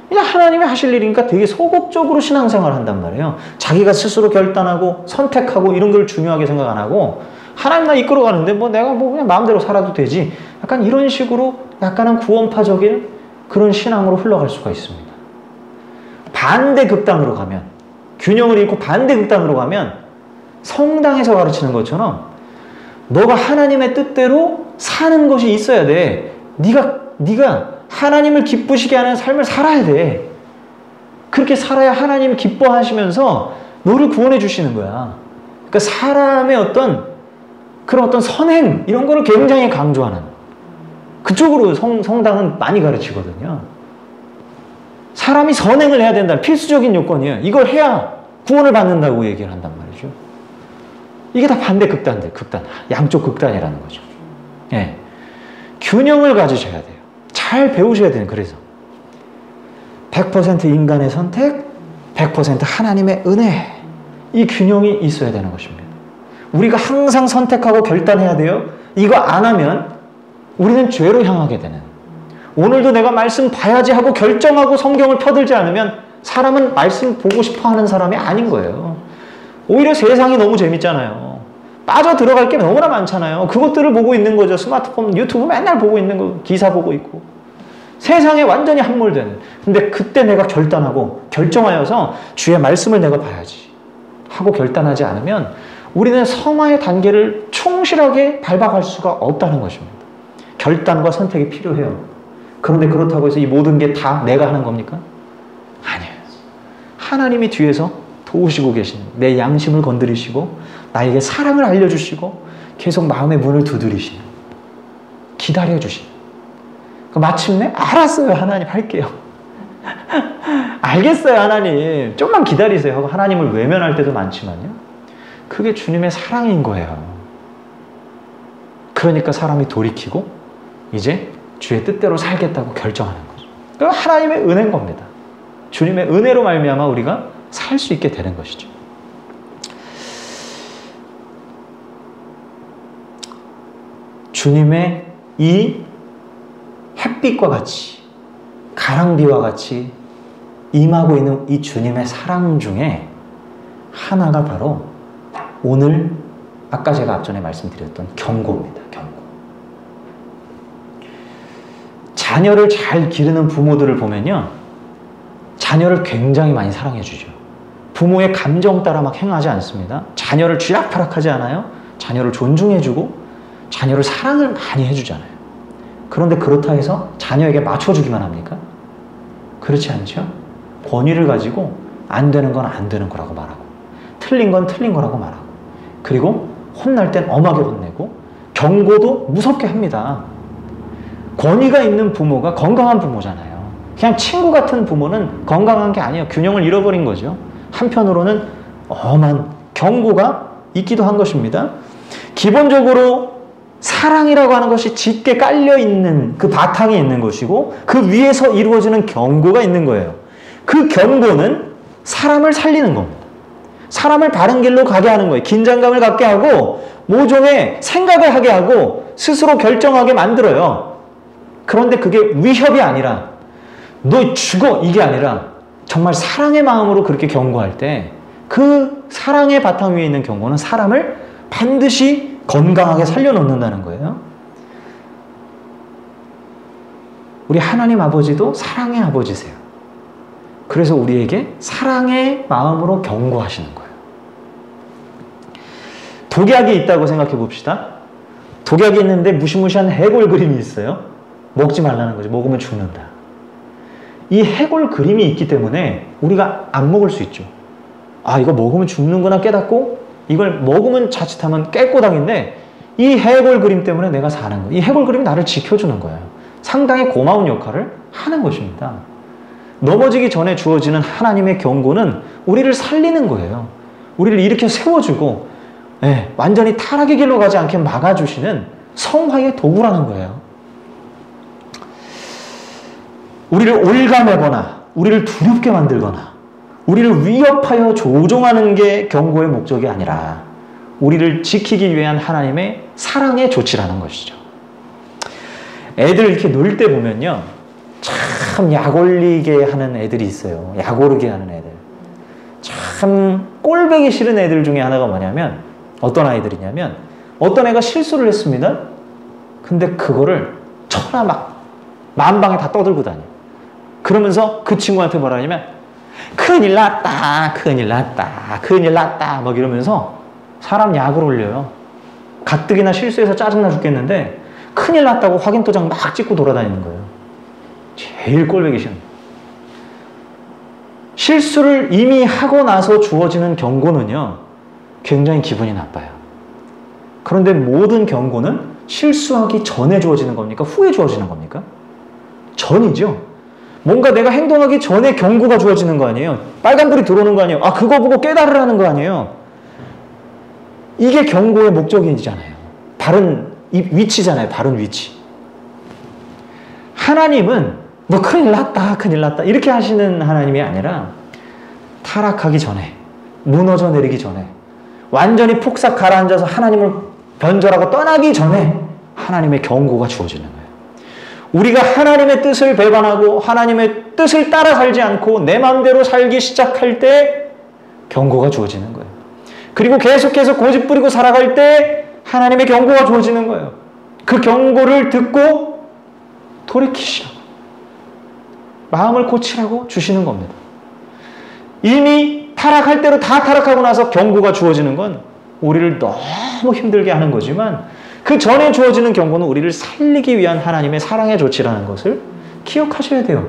이제 하나님이 하실 일이니까 되게 소극적으로 신앙생활을 한단 말이에요. 자기가 스스로 결단하고 선택하고 이런 걸 중요하게 생각 안 하고 하나님 나 이끌어가는데 뭐 내가 뭐 그냥 마음대로 살아도 되지. 약간 이런 식으로 약간은 구원파적인 그런 신앙으로 흘러갈 수가 있습니다. 반대 극단으로 가면, 균형을 잃고 반대 극단으로 가면 성당에서 가르치는 것처럼 너가 하나님의 뜻대로 사는 것이 있어야 돼. 네가 하나님을 기쁘시게 하는 삶을 살아야 돼. 그렇게 살아야 하나님 기뻐하시면서 너를 구원해 주시는 거야. 그러니까 사람의 그런 어떤 선행 이런 거를 굉장히 강조하는 그쪽으로 성당은 많이 가르치거든요. 사람이 선행을 해야 된다는 필수적인 요건이에요. 이걸 해야 구원을 받는다고 얘기를 한단 말이죠. 이게 다 반대 극단, 양쪽 극단이라는 거죠. 예. 균형을 가지셔야 돼요. 잘 배우셔야 돼요. 그래서 100% 인간의 선택, 100% 하나님의 은혜, 이 균형이 있어야 되는 것입니다. 우리가 항상 선택하고 결단해야 돼요. 이거 안 하면 우리는 죄로 향하게 되는, 오늘도 내가 말씀 봐야지 하고 결정하고 성경을 펴들지 않으면 사람은 말씀 보고 싶어 하는 사람이 아닌 거예요. 오히려 세상이 너무 재밌잖아요. 빠져 들어갈 게 너무나 많잖아요. 그것들을 보고 있는 거죠. 스마트폰, 유튜브 맨날 보고 있는 거, 기사 보고 있고. 세상에 완전히 함몰되는. 근데 그때 내가 결단하고 결정하여서 주의 말씀을 내가 봐야지 하고 결단하지 않으면 우리는 성화의 단계를 충실하게 밟아갈 수가 없다는 것입니다. 결단과 선택이 필요해요. 그런데 그렇다고 해서 이 모든 게 다 내가 하는 겁니까? 아니에요. 하나님이 뒤에서 도우시고 계신, 내 양심을 건드리시고 나에게 사랑을 알려주시고 계속 마음의 문을 두드리시는, 기다려주시는. 마침내 알았어요 하나님 할게요. 알겠어요 하나님 좀만 기다리세요 하고 하나님을 외면할 때도 많지만요, 그게 주님의 사랑인 거예요. 그러니까 사람이 돌이키고 이제 주의 뜻대로 살겠다고 결정하는 거죠. 그건 하나님의 은혜인 겁니다. 주님의 은혜로 말미암아 우리가 살 수 있게 되는 것이죠. 주님의 이 햇빛과 같이, 가랑비와 같이 임하고 있는 이 주님의 사랑 중에 하나가 바로 오늘 아까 제가 앞전에 말씀드렸던 경고입니다. 경고. 자녀를 잘 기르는 부모들을 보면요, 자녀를 굉장히 많이 사랑해 주죠. 부모의 감정 따라 막 행하지 않습니다. 자녀를 쥐락펴락하지 않아요. 자녀를 존중해 주고 자녀를 사랑을 많이 해주잖아요. 그런데 그렇다 해서 자녀에게 맞춰주기만 합니까? 그렇지 않죠? 권위를 가지고 안 되는 건 안 되는 거라고 말하고, 틀린 건 틀린 거라고 말하고, 그리고 혼날 땐 엄하게 혼내고, 경고도 무섭게 합니다. 권위가 있는 부모가 건강한 부모잖아요. 그냥 친구 같은 부모는 건강한 게 아니에요. 균형을 잃어버린 거죠. 한편으로는 엄한 경고가 있기도 한 것입니다. 기본적으로 사랑이라고 하는 것이 짙게 깔려있는 그 바탕이 있는 것이고, 그 위에서 이루어지는 경고가 있는 거예요. 그 경고는 사람을 살리는 겁니다. 사람을 바른 길로 가게 하는 거예요. 긴장감을 갖게 하고 모종의 생각을 하게 하고 스스로 결정하게 만들어요. 그런데 그게 위협이 아니라 너 죽어 이게 아니라 정말 사랑의 마음으로 그렇게 경고할 때 그 사랑의 바탕 위에 있는 경고는 사람을 반드시 건강하게 살려놓는다는 거예요. 우리 하나님 아버지도 사랑의 아버지세요. 그래서 우리에게 사랑의 마음으로 경고하시는 거예요. 독약이 있다고 생각해 봅시다. 독약이 있는데 무시무시한 해골 그림이 있어요. 먹지 말라는 거죠. 먹으면 죽는다. 이 해골 그림이 있기 때문에 우리가 안 먹을 수 있죠. 아, 이거 먹으면 죽는구나 깨닫고 이걸 먹으면 자칫하면 깨꼬당인데 이 해골 그림 때문에 내가 사는 거예요. 이 해골 그림이 나를 지켜주는 거예요. 상당히 고마운 역할을 하는 것입니다. 넘어지기 전에 주어지는 하나님의 경고는 우리를 살리는 거예요. 우리를 일으켜 세워주고 완전히 타락의 길로 가지 않게 막아주시는 성화의 도구라는 거예요. 우리를 올가매거나 우리를 두렵게 만들거나 우리를 위협하여 조종하는 게 경고의 목적이 아니라 우리를 지키기 위한 하나님의 사랑의 조치라는 것이죠. 애들 이렇게 놀 때 보면요, 참 약올리게 하는 애들이 있어요. 약오르게 하는 애들. 참 꼴보기 싫은 애들 중에 하나가 뭐냐면, 어떤 아이들이냐면, 어떤 애가 실수를 했습니다. 근데 그거를 천하 막 만방에 다 떠들고 다녀. 그러면서 그 친구한테 뭐라 하냐면 큰일 났다, 큰일 났다, 큰일 났다 막 이러면서 사람 약을 올려요. 가뜩이나 실수해서 짜증나 죽겠는데 큰일 났다고 확인 도장 막 찍고 돌아다니는 거예요. 제일 꼴보기 싫은. 실수를 이미 하고 나서 주어지는 경고는요, 굉장히 기분이 나빠요. 그런데 모든 경고는 실수하기 전에 주어지는 겁니까? 후에 주어지는 겁니까? 전이죠. 뭔가 내가 행동하기 전에 경고가 주어지는 거 아니에요? 빨간불이 들어오는 거 아니에요? 아, 그거 보고 깨달으라는 거 아니에요? 이게 경고의 목적이잖아요. 바른 위치잖아요. 바른 위치. 하나님은 너 큰일 났다, 큰일 났다 이렇게 하시는 하나님이 아니라 타락하기 전에, 무너져 내리기 전에, 완전히 폭삭 가라앉아서 하나님을 변절하고 떠나기 전에 하나님의 경고가 주어지는 거예요. 우리가 하나님의 뜻을 배반하고 하나님의 뜻을 따라 살지 않고 내 마음대로 살기 시작할 때 경고가 주어지는 거예요. 그리고 계속해서 고집 부리고 살아갈 때 하나님의 경고가 주어지는 거예요. 그 경고를 듣고 돌이키시라고, 마음을 고치라고 주시는 겁니다. 이미 타락할 대로 다 타락하고 나서 경고가 주어지는 건 우리를 너무 힘들게 하는 거지만 그 전에 주어지는 경고는 우리를 살리기 위한 하나님의 사랑의 조치라는 것을 기억하셔야 돼요.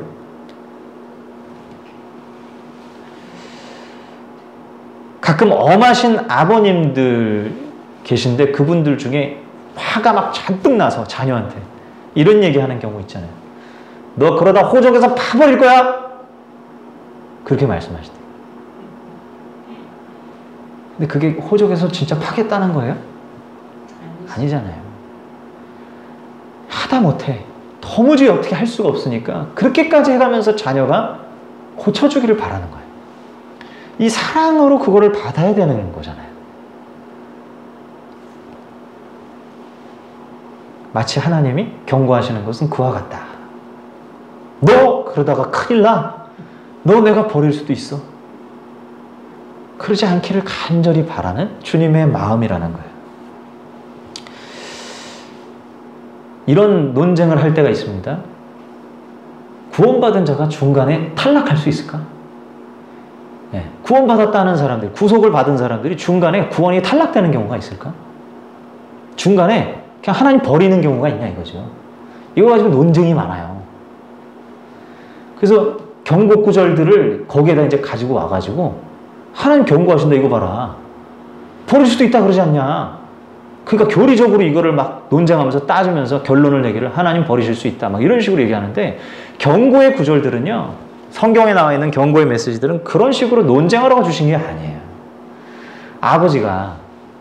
가끔 엄하신 아버님들 계신데 그분들 중에 화가 막 잔뜩 나서 자녀한테 이런 얘기하는 경우 있잖아요. 너 그러다 호적에서 파버릴 거야? 그렇게 말씀하시대요. 근데 그게 호적에서 진짜 파겠다는 거예요? 아니잖아요. 하다 못해. 도무지 어떻게 할 수가 없으니까 그렇게까지 해가면서 자녀가 고쳐주기를 바라는 거예요. 이 사랑으로 그거를 받아야 되는 거잖아요. 마치 하나님이 경고하시는 것은 그와 같다. 너 그러다가 큰일 나. 너 내가 버릴 수도 있어. 그러지 않기를 간절히 바라는 주님의 마음이라는 거예요. 이런 논쟁을 할 때가 있습니다. 구원받은 자가 중간에 탈락할 수 있을까? 네, 구원받았다는 사람들, 구속을 받은 사람들이 중간에 구원이 탈락되는 경우가 있을까? 중간에 그냥 하나님 버리는 경우가 있냐 이거죠. 이거 가지고 논쟁이 많아요. 그래서 경고 구절들을 거기에다 이제 가지고 와가지고 하나님 경고하신다 이거 봐라. 버릴 수도 있다 그러지 않냐. 그러니까 교리적으로 이거를 막 논쟁하면서 따지면서 결론을 내기를 하나님 버리실 수 있다 막 이런 식으로 얘기하는데 경고의 구절들은요. 성경에 나와 있는 경고의 메시지들은 그런 식으로 논쟁하라고 주신 게 아니에요. 아버지가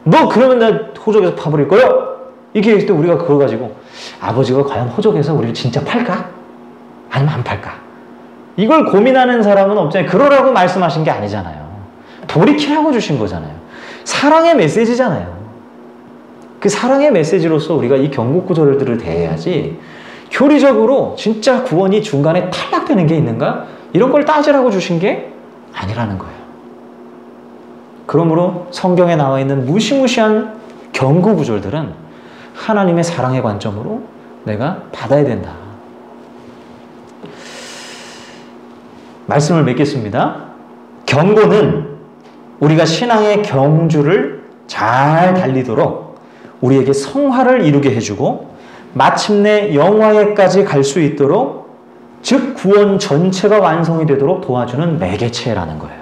너 그러면 나 호적에서 파버릴 거요? 이렇게 했을 때 우리가 그걸 가지고 아버지가 과연 호적에서 우리를 진짜 팔까? 아니면 안 팔까? 이걸 고민하는 사람은 없잖아요. 그러라고 말씀하신 게 아니잖아요. 돌이키라고 주신 거잖아요. 사랑의 메시지잖아요. 그 사랑의 메시지로서 우리가 이 경고 구절들을 대해야지 교리적으로 진짜 구원이 중간에 탈락되는 게 있는가? 이런 걸 따지라고 주신 게 아니라는 거예요. 그러므로 성경에 나와 있는 무시무시한 경고 구절들은 하나님의 사랑의 관점으로 내가 받아야 된다. 말씀을 맺겠습니다. 경고는 우리가 신앙의 경주를 잘 달리도록 우리에게 성화를 이루게 해주고 마침내 영화에까지 갈 수 있도록 즉 구원 전체가 완성이 되도록 도와주는 매개체라는 거예요.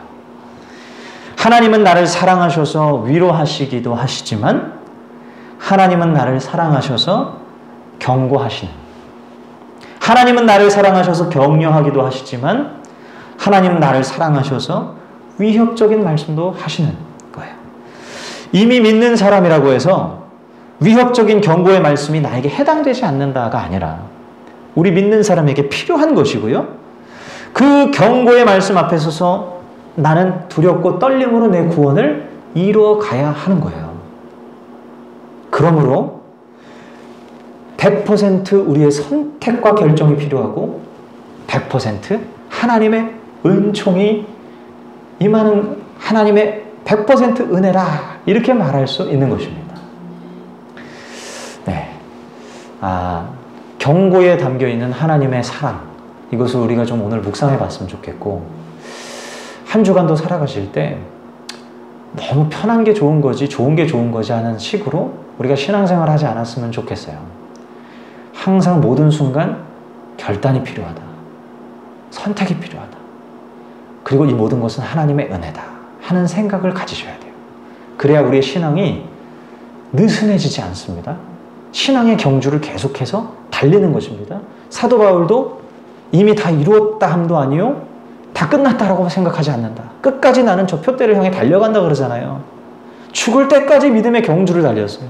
하나님은 나를 사랑하셔서 위로하시기도 하시지만 하나님은 나를 사랑하셔서 경고하시는, 하나님은 나를 사랑하셔서 격려하기도 하시지만 하나님은 나를 사랑하셔서 위협적인 말씀도 하시는 거예요. 이미 믿는 사람이라고 해서 위협적인 경고의 말씀이 나에게 해당되지 않는다가 아니라 우리 믿는 사람에게 필요한 것이고요. 그 경고의 말씀 앞에 서서 나는 두렵고 떨림으로 내 구원을 이루어 가야 하는 거예요. 그러므로 100% 우리의 선택과 결정이 필요하고 100% 하나님의 은총이 임하는 하나님의 100% 은혜라 이렇게 말할 수 있는 것입니다. 네, 경고에 담겨있는 하나님의 사랑, 이것을 우리가 좀 오늘 묵상해 봤으면 좋겠고 한 주간도 살아가실 때 너무 편한 게 좋은 거지 좋은 게 좋은 거지 하는 식으로 우리가 신앙생활 하지 않았으면 좋겠어요. 항상 모든 순간 결단이 필요하다. 선택이 필요하다. 그리고 이 모든 것은 하나님의 은혜다 하는 생각을 가지셔야 돼요. 그래야 우리의 신앙이 느슨해지지 않습니다. 신앙의 경주를 계속해서 달리는 것입니다. 사도 바울도 이미 다 이루었다 함도 아니요 다 끝났다라고 생각하지 않는다. 끝까지 나는 저 표대를 향해 달려간다 그러잖아요. 죽을 때까지 믿음의 경주를 달렸어요.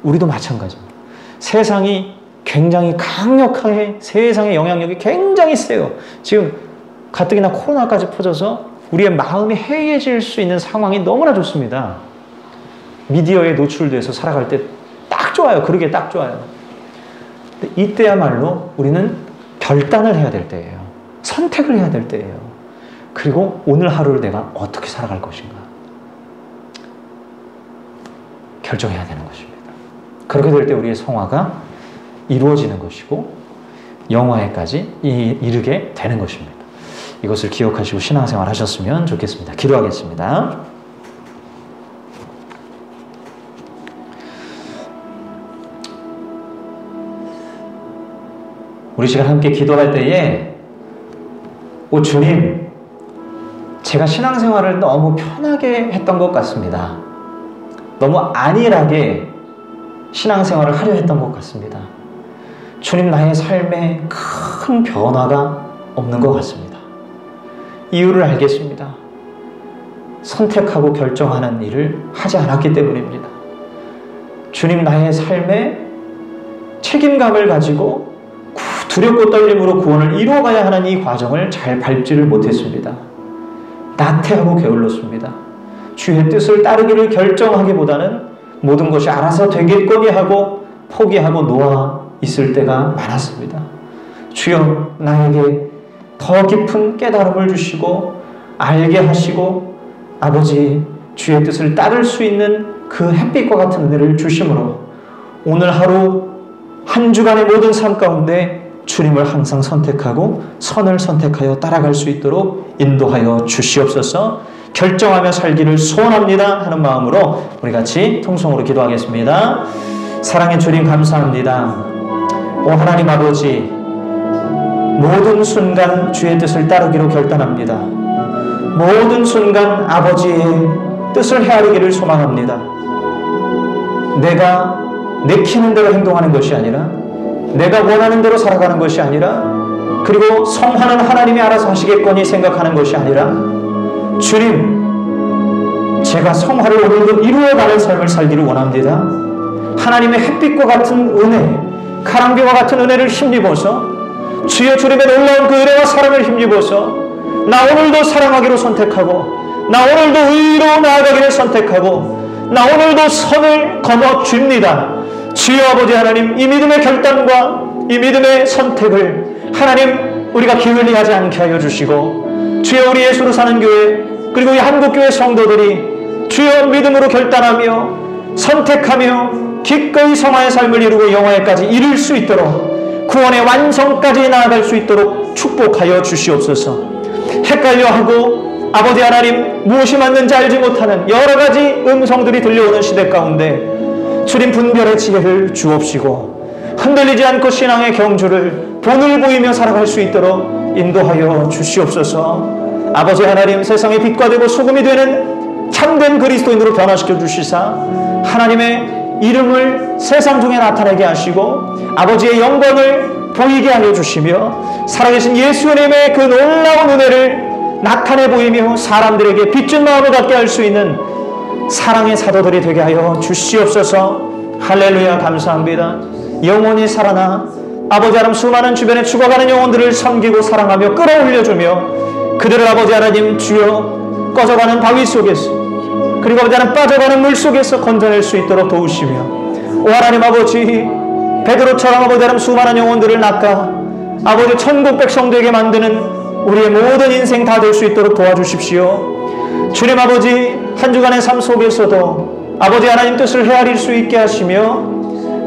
우리도 마찬가지입니다. 세상이 굉장히 강력하게, 세상의 영향력이 굉장히 세요. 지금 가뜩이나 코로나까지 퍼져서 우리의 마음이 해이해질 수 있는 상황이 너무나 좋습니다. 미디어에 노출돼서 살아갈 때 딱 딱 좋아요. 그러기에 딱 좋아요. 근데 이때야말로 우리는 결단을 해야 될 때예요. 선택을 해야 될 때예요. 그리고 오늘 하루를 내가 어떻게 살아갈 것인가 결정해야 되는 것입니다. 그렇게 될 때 우리의 성화가 이루어지는 것이고 영화에까지 이르게 되는 것입니다. 이것을 기억하시고 신앙생활 하셨으면 좋겠습니다. 기도하겠습니다. 우리 시간 함께 기도할 때에 오 주님, 제가 신앙생활을 너무 편하게 했던 것 같습니다. 너무 안일하게 신앙생활을 하려 했던 것 같습니다. 주님, 나의 삶에 큰 변화가 없는 것 같습니다. 이유를 알겠습니다. 선택하고 결정하는 일을 하지 않았기 때문입니다. 주님, 나의 삶에 책임감을 가지고 두렵고 떨림으로 구원을 이루어가야 하는 이 과정을 잘 밟지를 못했습니다. 나태하고 게을렀습니다. 주의 뜻을 따르기를 결정하기보다는 모든 것이 알아서 되겠거니 하고 포기하고 놓아 있을 때가 많았습니다. 주여, 나에게 더 깊은 깨달음을 주시고 알게 하시고 아버지 주의 뜻을 따를 수 있는 그 햇빛과 같은 은혜를 주심으로 오늘 하루 한 주간의 모든 삶 가운데 주님을 항상 선택하고 선을 선택하여 따라갈 수 있도록 인도하여 주시옵소서. 결정하며 살기를 소원합니다 하는 마음으로 우리 같이 통성으로 기도하겠습니다. 사랑의 주님 감사합니다. 오 하나님 아버지, 모든 순간 주의 뜻을 따르기로 결단합니다. 모든 순간 아버지의 뜻을 헤아리기를 소망합니다. 내가 내키는 대로 행동하는 것이 아니라 내가 원하는 대로 살아가는 것이 아니라 그리고 성화는 하나님이 알아서 하시겠거니 생각하는 것이 아니라 주님, 제가 성화를 오늘도 이루어가는 삶을 살기를 원합니다. 하나님의 햇빛과 같은 은혜, 가랑비와 같은 은혜를 힘입어서 주여 주님의 놀라운 그 은혜와 사랑을 힘입어서 나 오늘도 사랑하기로 선택하고 나 오늘도 의로 나아가기를 선택하고 나 오늘도 선을 거머쥡니다. 주여 아버지 하나님, 이 믿음의 결단과 이 믿음의 선택을 하나님 우리가 게을리하지 않게 하여 주시고 주여 우리 예수로 사는 교회 그리고 이 한국교회 성도들이 주여 믿음으로 결단하며 선택하며 기꺼이 성화의 삶을 이루고 영화에까지 이룰 수 있도록 구원의 완성까지 나아갈 수 있도록 축복하여 주시옵소서. 헷갈려하고 아버지 하나님 무엇이 맞는지 알지 못하는 여러 가지 음성들이 들려오는 시대 가운데 주님 분별의 지혜를 주옵시고 흔들리지 않고 신앙의 경주를 본을 보이며 살아갈 수 있도록 인도하여 주시옵소서. 아버지 하나님, 세상의 빛과 되고 소금이 되는 참된 그리스도인으로 변화시켜 주시사 하나님의 이름을 세상 중에 나타내게 하시고 아버지의 영광을 보이게 하여 주시며 살아계신 예수님의 그 놀라운 은혜를 나타내 보이며 사람들에게 빚진 마음을 갖게 할 수 있는 사랑의 사도들이 되게 하여 주시옵소서. 할렐루야, 감사합니다. 영혼이 살아나 아버지 하나님 수많은 주변에 죽어가는 영혼들을 섬기고 사랑하며 끌어올려주며 그들을 아버지 하나님 주여 꺼져가는 바위 속에서 그리고 아버지 하나님 빠져가는 물 속에서 건져낼 수 있도록 도우시며 오 하나님 아버지 베드로처럼 아버지 하나님 수많은 영혼들을 낚아 아버지 천국 백성되게 만드는 우리의 모든 인생 다 될 수 있도록 도와주십시오. 주님 아버지, 한 주간의 삶 속에서도 아버지 하나님 뜻을 헤아릴 수 있게 하시며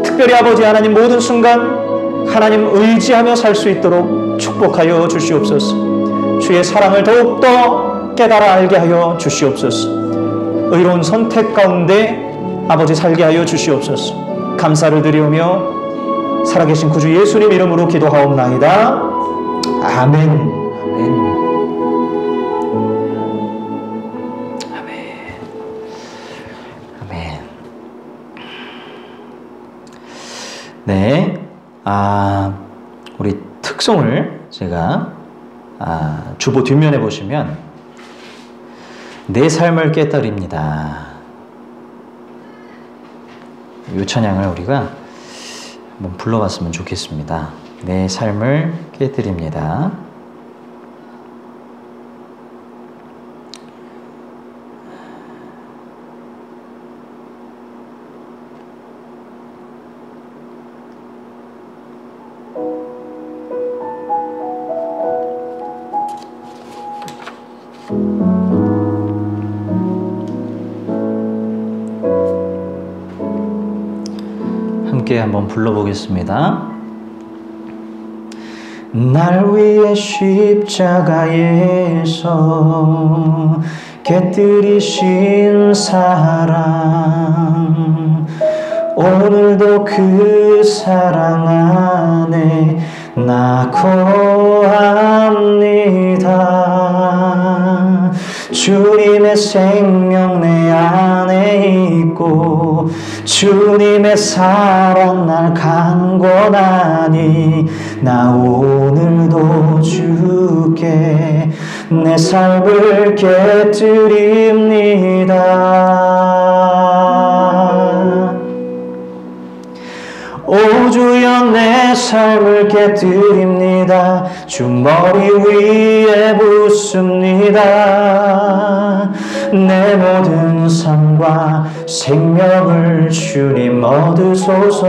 특별히 아버지 하나님 모든 순간 하나님 의지하며 살 수 있도록 축복하여 주시옵소서. 주의 사랑을 더욱더 깨달아 알게 하여 주시옵소서. 의로운 선택 가운데 아버지 살게 하여 주시옵소서. 감사를 드리오며 살아계신 구주 예수님 이름으로 기도하옵나이다. 아멘. 네, 우리 특송을 제가 주보 뒷면에 보시면 내 삶을 깨뜨립니다. 이 찬양을 우리가 한번 불러봤으면 좋겠습니다. 내 삶을 깨뜨립니다. 함께 한번 불러보겠습니다. 날 위해 십자가에서 깨뜨리신 사랑, 오늘도 그 사랑 안에 나 거합니다. 주님의 생명 내 안에 있고 주님의 사랑 날 강권하니 나 오늘도 주께 내 삶을 깨뜨립니다. 오 주여 내 삶을 깨뜨립니다. 주 머리 위에 붓습니다. 내 모든 삶과 생명을 주님 얻으소서.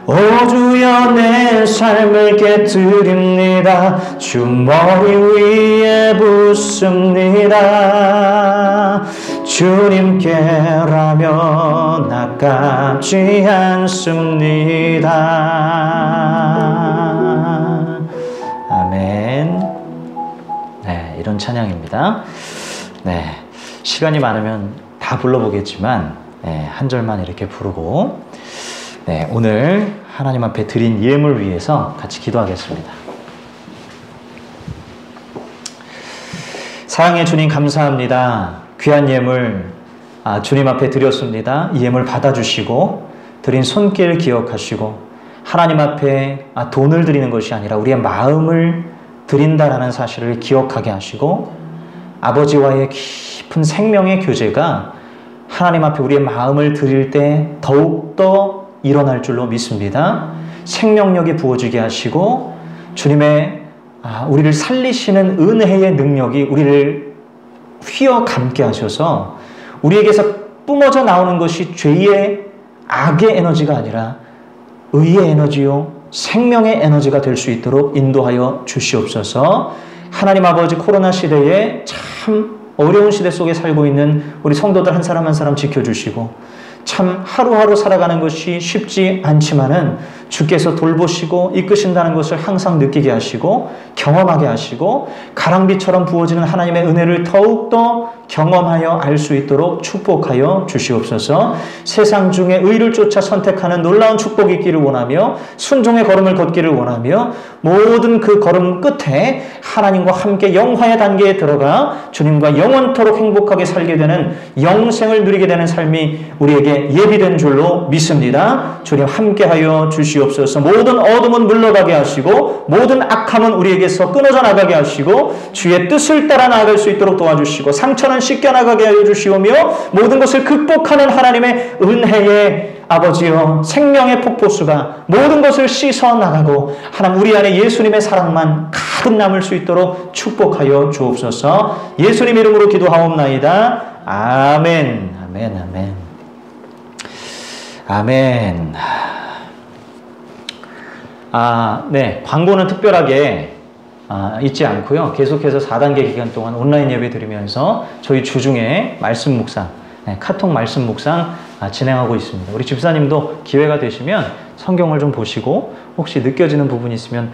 오 주여 내 삶을 깨뜨립니다. 주 머리 위에 붓습니다. 주님께라면 아깝지 않습니다. 아멘. 네, 이런 찬양입니다. 네, 시간이 많으면 다 불러보겠지만 한 절만 이렇게 부르고 오늘 하나님 앞에 드린 예물 위해서 같이 기도하겠습니다. 사랑의 주님 감사합니다. 귀한 예물 주님 앞에 드렸습니다. 이 예물 받아주시고 드린 손길 기억하시고 하나님 앞에 돈을 드리는 것이 아니라 우리의 마음을 드린다라는 사실을 기억하게 하시고 아버지와의 깊은 생명의 교제가 하나님 앞에 우리의 마음을 드릴 때 더욱더 일어날 줄로 믿습니다. 생명력이 부어지게 하시고 주님의 우리를 살리시는 은혜의 능력이 우리를 휘어 감게 하셔서 우리에게서 뿜어져 나오는 것이 죄의 악의 에너지가 아니라 의의 에너지요 생명의 에너지가 될 수 있도록 인도하여 주시옵소서. 하나님 아버지 코로나 시대에 참 어려운 시대 속에 살고 있는 우리 성도들 한 사람 한 사람 지켜주시고 참 하루하루 살아가는 것이 쉽지 않지만은 주께서 돌보시고 이끄신다는 것을 항상 느끼게 하시고 경험하게 하시고 가랑비처럼 부어지는 하나님의 은혜를 더욱더 경험하여 알 수 있도록 축복하여 주시옵소서. 세상 중에 의를 쫓아 선택하는 놀라운 축복이 있기를 원하며 순종의 걸음을 걷기를 원하며 모든 그 걸음 끝에 하나님과 함께 영화의 단계에 들어가 주님과 영원토록 행복하게 살게 되는 영생을 누리게 되는 삶이 우리에게 예비된 줄로 믿습니다. 주님 함께하여 주시옵소서. 모든 어둠은 물러가게 하시고 모든 악함은 우리에게서 끊어져 나가게 하시고 주의 뜻을 따라 나아갈 수 있도록 도와주시고 상처는 씻겨나가게 하여 주시오며 모든 것을 극복하는 하나님의 은혜의 아버지여 생명의 폭포수가 모든 것을 씻어 나가고 하나님 우리 안에 예수님의 사랑만 가득 남을 수 있도록 축복하여 주옵소서. 예수님 이름으로 기도하옵나이다. 아멘. 아멘. 아멘. 아멘. 네. 광고는 특별하게 잊지 않고요. 계속해서 4단계 기간 동안 온라인 예배 드리면서 저희 주중에 말씀 묵상, 카톡 말씀 묵상 진행하고 있습니다. 우리 집사님도 기회가 되시면 성경을 좀 보시고 혹시 느껴지는 부분이 있으면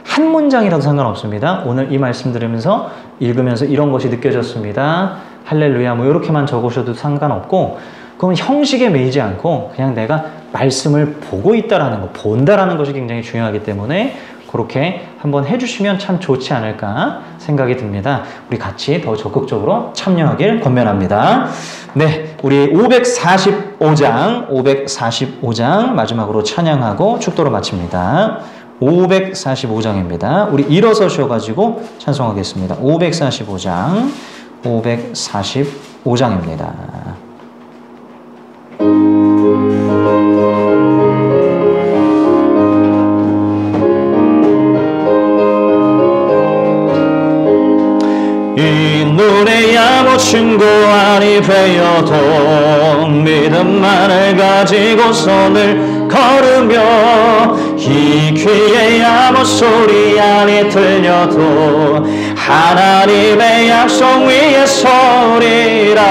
한 문장이라도 상관없습니다. 오늘 이 말씀 들으면서 읽으면서 이런 것이 느껴졌습니다. 할렐루야 이렇게만 적으셔도 상관없고 그건 형식에 매이지 않고 그냥 내가 말씀을 보고 있다라는 거, 본다라는 것이 굉장히 중요하기 때문에 그렇게 한번 해주시면 참 좋지 않을까 생각이 듭니다. 우리 같이 더 적극적으로 참여하길 권면합니다. 네, 우리 545장 마지막으로 찬양하고 축도로 마칩니다. 545장입니다. 우리 일어서셔가지고 찬송하겠습니다. 545장입니다. 이 눈에 야무친 고안이 베어도 믿음만을 가지고 손을 걸으며 이 귀에 야무 소리 안이 들려도 하나님의 약속 위에 서리라.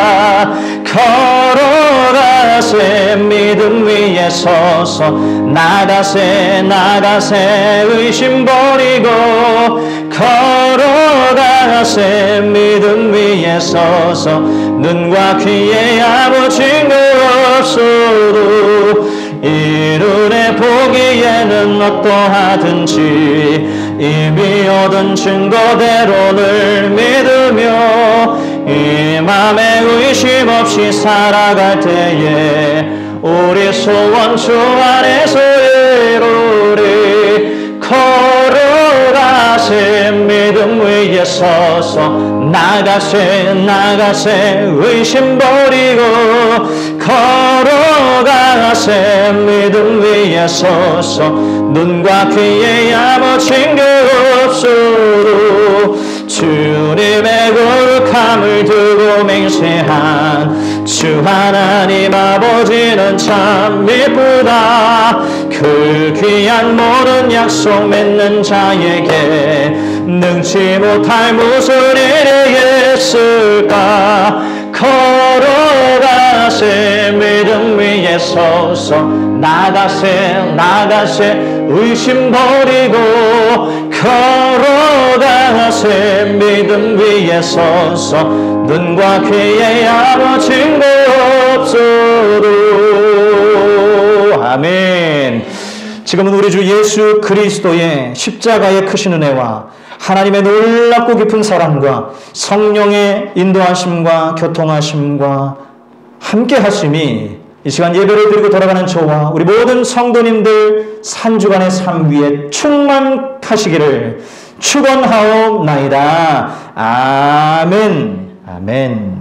걸어가세 믿음 위에 서서 나가세 나가세 의심 버리고 걸어가세 믿음 위에 서서 눈과 귀에 아무 증거 없어도 이 눈에 보기에는 어떠하든지 이미 얻은 증거대로를 믿으며 이 맘에 의심 없이 살아갈 때에 우리 소원 주 안에서 이루리 걸어가세 믿음 위에 서서 나가세 나가세 의심 버리고 걸어가세 믿음 위에 서서 눈과 귀에 아무 증거 없어도 주님의 거룩함을 두고 맹세한 주 하나님 아버지는 참 이쁘다. 그 귀한 모든 약속 맺는 자에게 능치 못할 무슨 일이 있을까. 걸어가세 믿음 위에 서서 나가세 나가세 의심 버리고 걸어가세 믿음 위에 서서 눈과 귀에 아무 증거 없어도. 아멘. 지금은 우리 주 예수 그리스도의 십자가의 크신 은혜와 하나님의 놀랍고 깊은 사랑과 성령의 인도하심과 교통하심과 함께 하심이 이 시간 예배를 드리고 돌아가는 저와 우리 모든 성도님들 산주간의 삶 위에 충만하시기를 축원하옵나이다. 아멘. 아멘.